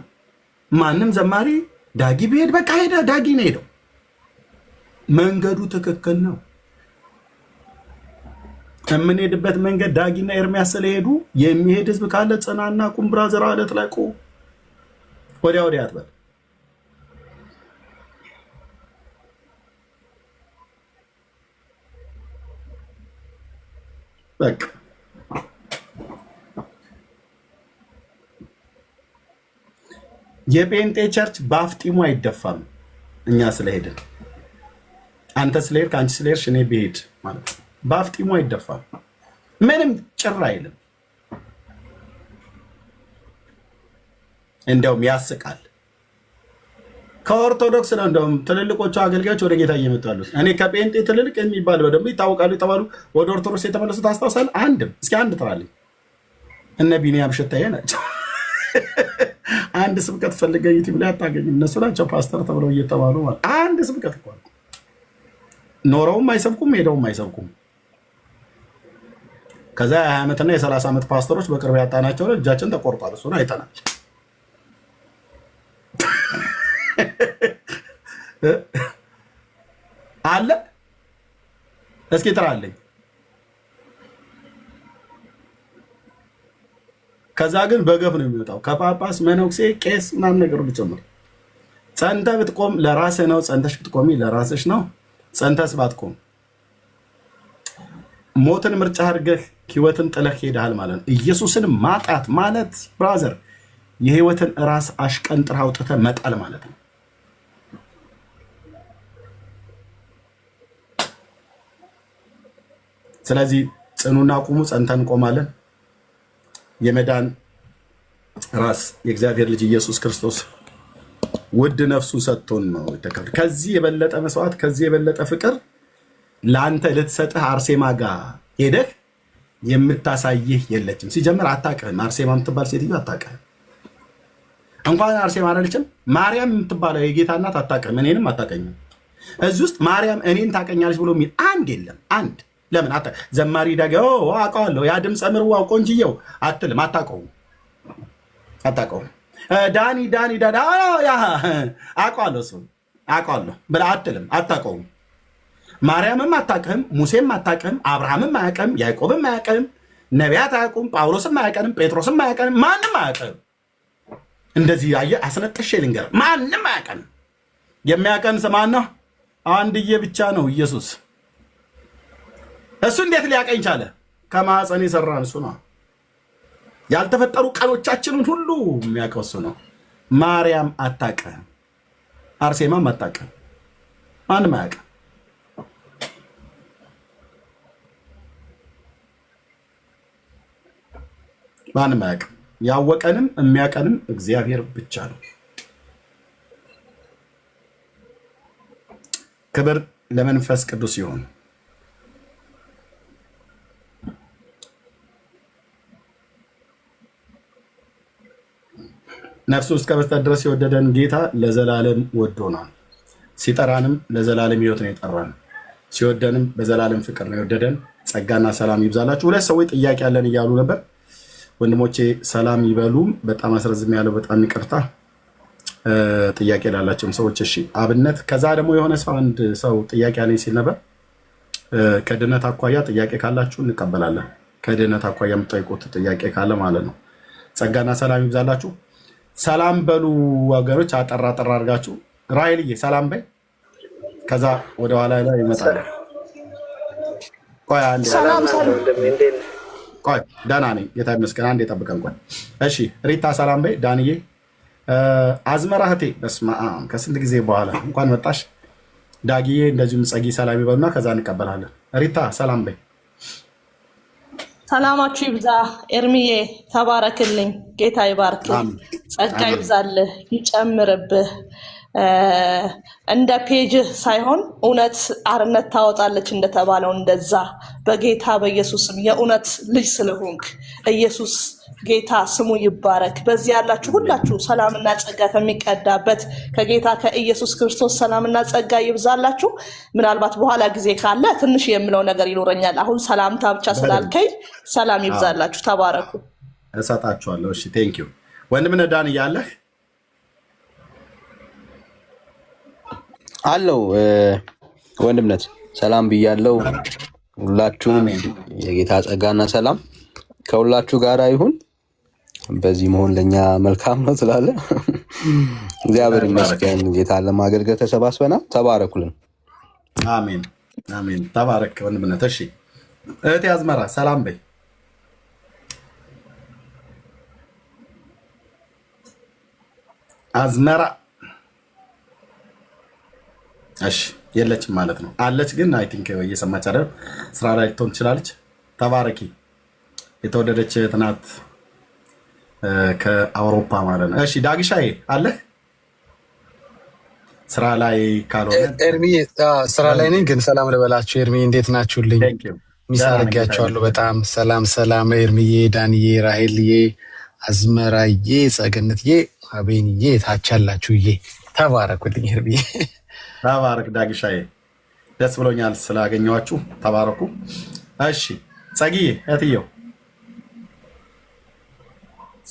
ማንም ዘማሪ ዳጊ ቢሄድ በቃ ሄደ፣ ዳጊ ነው ሄደው። መንገዱ ትክክል ነው። የምንሄድበት መንገድ ዳጊና ኤርሚያስ ስለሄዱ የሚሄድ ህዝብ ካለ ጽናና ቁም ብራዘር አለት ላይ ቁም። ወዲያ ወዲያ አትበል። በቃ የጴንጤ ቸርች በአፍጢሙ አይደፋም። እኛ ስለሄድን አንተ ስለሄድክ አንቺ ስለሄድሽ እኔ ብሄድ ማለት ነው። በአፍጢሙ አይደፋም። ምንም ጭር አይልም። እንደውም ያስቃል። ከኦርቶዶክስ ነው እንደውም ትልልቆቹ አገልጋዮች ወደ ጌታ እየመጡ ያሉት። እኔ ከጴንጤ ትልልቅ የሚባለው ደግሞ ይታወቃሉ የተባሉ ወደ ኦርቶዶክስ የተመለሱት አስታውሳለህ? አንድም እስኪ አንድ ትላለኝ። እነ ቢኒያም ሽታዬ ናቸው። አንድ ስብከት ፈልገህ ዩቲዩብ ላይ አታገኝም። እነሱ ናቸው ፓስተር ተብለው እየተባሉ ማለት አንድ ስብከት እኮ ኖረውም አይሰብኩም ሄደውም አይሰብኩም። ከዛ የ20 ዓመትና የ30 ዓመት ፓስተሮች በቅርብ ያጣናቸው እጃችን ተቆርጧል። እሱን አይተናል። አለ እስኪ ጥራለኝ። ከዛ ግን በገፍ ነው የሚወጣው። ከጳጳስ መነኩሴ፣ ቄስ ምናምን ነገር ብጨምር ጸንተህ ብትቆም ለራስህ ነው። ጸንተሽ ብትቆሚ ለራስሽ ነው። ጸንተስ ባትቆም ሞትን ምርጫ አድርገህ ህይወትን ጥለህ ሄደሃል ማለት ነው። ኢየሱስን ማጣት ማለት ብራዘር የህይወትን ራስ አሽቀንጥረህ አውጥተህ መጣል ማለት ነው። ስለዚህ ጽኑና ቁሙ፣ ጸንተን እንቆማለን። የመዳን ራስ የእግዚአብሔር ልጅ ኢየሱስ ክርስቶስ ውድ ነፍሱን ሰጥቶን ነው የተከበረ። ከዚህ የበለጠ መስዋዕት፣ ከዚህ የበለጠ ፍቅር ለአንተ ልትሰጥህ አርሴማ ጋር ሄደህ የምታሳይህ የለችም። ሲጀምር አታውቅህም። አርሴማ የምትባል ሴትዮ አታውቅህም። እንኳን አርሴማ አላለችም። ማርያም የምትባለው የጌታ እናት አታውቅህም። እኔንም አታውቀኝም። እዚህ ውስጥ ማርያም እኔን ታውቀኛለች ብሎ የሚል አንድ የለም። አንድ ለምን ዘማሪ ዳጊ አውቀዋለሁ፣ ያ ድምፀ ምርዋው ቆንጅየው አትልም። አታውቀውም። ዳኒ አውቀዋለሁ እሱን አውቀዋለሁ ብለህ አትልም። አታውቀውም። ማርያምም አታውቅህም፣ ሙሴም አታውቅህም፣ አብርሃምም አያውቅህም፣ ያዕቆብም አያውቅህም፣ ነቢያት አያውቁም፣ ጳውሎስም አያውቅህም፣ ጴጥሮስም አያውቅህም፣ ማንም አያውቅህም። እንደዚህ ያየ አስነጥሼ ልንገርህ፣ ማንም አያውቅህም። የሚያውቀን ማን ነው? አንድዬ ብቻ ነው፣ ኢየሱስ። እሱ እንዴት ሊያቀኝ ቻለ? ከማኅፀን የሰራን እሱ ነው። ያልተፈጠሩ ቀኖቻችንን ሁሉ የሚያውቀው እሱ ነው። ማርያም አታውቅህም፣ አርሴማም አታውቅህም፣ ማንም አያውቅም። ማንም አያውቅም። ያወቀንም የሚያውቀንም እግዚአብሔር ብቻ ነው። ክብር ለመንፈስ ቅዱስ ይሁን። ነፍሱ እስከ መስጠት ድረስ የወደደን ጌታ ለዘላለም ወዶናል። ሲጠራንም ለዘላለም ሕይወት ነው የጠራን። ሲወደንም በዘላለም ፍቅር ነው የወደደን። ጸጋና ሰላም ይብዛላችሁ። ሁለት ሰዎች ጥያቄ ያለን እያሉ ነበር። ወንድሞቼ ሰላም ይበሉም። በጣም አስረዝም ያለው በጣም ይቅርታ። ጥያቄ ላላቸውም ሰዎች እሺ። አብነት ከዛ ደግሞ የሆነ ሰው አንድ ሰው ጥያቄ አለኝ ሲል ነበር። ከድነት አኳያ ጥያቄ ካላችሁ እንቀበላለን። ከድነት አኳያ የምትጠይቁት ጥያቄ ካለ ማለት ነው። ጸጋና ሰላም ይብዛላችሁ። ሰላም በሉ ወገኖች፣ አጠራ አጠራ አድርጋችሁ። ራይልዬ ሰላም በይ። ከዛ ወደ ኋላ ላይ ይመጣል። ቆይ አንዴ ሰላም ቆይ ዳና ነኝ። ጌታ ይመስገን። አንዴ ጠብቀን ቆይ። እሺ ሪታ ሰላም በይ። ዳንዬ አዝመራ እህቴ፣ በስመ አብ ከስንት ጊዜ በኋላ እንኳን መጣሽ። ዳጊዬ እንደዚሁም ጸጊ ሰላም ይበሉና ከዛ እንቀበላለን። ሪታ ሰላም በይ። ሰላማችሁ ይብዛ። ኤርሚዬ ተባረክልኝ። ጌታ ይባርክ፣ ጸጋ ይብዛልህ፣ ይጨምርብህ። እንደ ፔጅ ሳይሆን እውነት አርነት ታወጣለች እንደተባለው እንደዛ በጌታ በኢየሱስም የእውነት ልጅ ስለሆንክ ኢየሱስ ጌታ ስሙ ይባረክ። በዚህ ያላችሁ ሁላችሁ ሰላምና ጸጋ ከሚቀዳበት ከጌታ ከኢየሱስ ክርስቶስ ሰላምና ጸጋ ይብዛላችሁ። ምናልባት በኋላ ጊዜ ካለ ትንሽ የምለው ነገር ይኖረኛል። አሁን ሰላምታ ብቻ ስላልከኝ ሰላም ይብዛላችሁ። ተባረኩ። እሰጣችኋለሁ። እሺ ቴንክ ዩ ወንድም ነዳን እያለህ አለው ወንድምነት ሰላም ብያለው። ሁላችሁም የጌታ ጸጋና ሰላም ከሁላችሁ ጋር ይሁን። በዚህ መሆን ለኛ መልካም ነው ስላለ እግዚአብሔር ይመስገን። ጌታ ለማገልገል ተሰባስበናል። ተባረኩልን። አሜን አሜን። ተባረክ ወንድምነት። እሺ እህቴ አዝመራ ሰላም በይ። አዝመራ እሺ የለችም ማለት ነው። አለች ግን አይ ቲንክ እየሰማች አይደል? ስራ ላይ ልትሆን ትችላለች። ተባረኪ። የተወደደች ትናት ከአውሮፓ ማለት ነው። እሺ ዳግሻዬ አለህ? ስራ ላይ ካልሆነ ኤርሚ ስራ ላይ ነኝ፣ ግን ሰላም ልበላችሁ። ኤርሚ እንዴት ናችሁልኝ? ሚስ አድርጊያችኋለሁ በጣም። ሰላም ሰላም። ኤርሚዬ፣ ዳንዬ፣ ራሄልዬ፣ አዝመራዬ፣ ጸገነትዬ፣ አቤንዬ ታች ያላችሁዬ ተባረኩልኝ። ኤርሚዬ ተባረክ። ዳግሻዬ ደስ ብሎኛል ስላገኘኋችሁ። ተባረኩ። እሺ ጸጊዬ እህትየው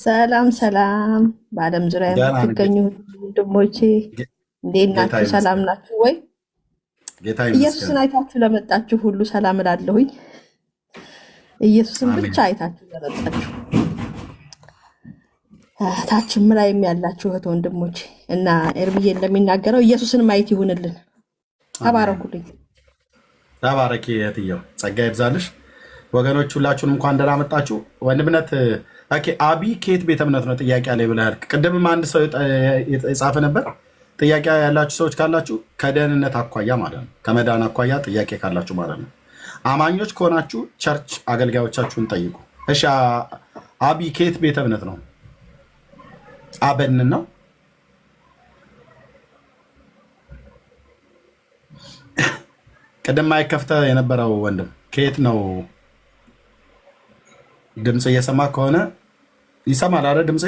ሰላም ሰላም። በዓለም ዙሪያ የምትገኙ ወንድሞቼ እንዴት ናችሁ? ሰላም ናችሁ ወይ? ኢየሱስን አይታችሁ ለመጣችሁ ሁሉ ሰላም እላለሁኝ። ኢየሱስን ብቻ አይታችሁ ለመጣችሁ ታችም ላይም ያላችሁ እህት ወንድሞች እና ኤርምዬ እንደሚናገረው ኢየሱስን ማየት ይሁንልን። ተባረኩልኝ። ተባረኪ እህትየው፣ ጸጋ ይብዛልሽ። ወገኖች ሁላችሁንም እንኳን ደህና መጣችሁ። ወንድምነት አቢ ከየት ቤተ እምነት ነው ጥያቄ አለኝ ብለሃል። ቅድምም አንድ ሰው የጻፈ ነበር። ጥያቄ ያላችሁ ሰዎች ካላችሁ ከደህንነት አኳያ ማለት ነው፣ ከመዳን አኳያ ጥያቄ ካላችሁ ማለት ነው። አማኞች ከሆናችሁ ቸርች አገልጋዮቻችሁን ጠይቁ። እሺ አቢ ከየት ቤተ እምነት ነው? አበን ነው። ቅድም ማይከፍተ የነበረው ወንድም ከየት ነው? ድምፅ እየሰማ ከሆነ ይሰማል አይደል? ድምፄ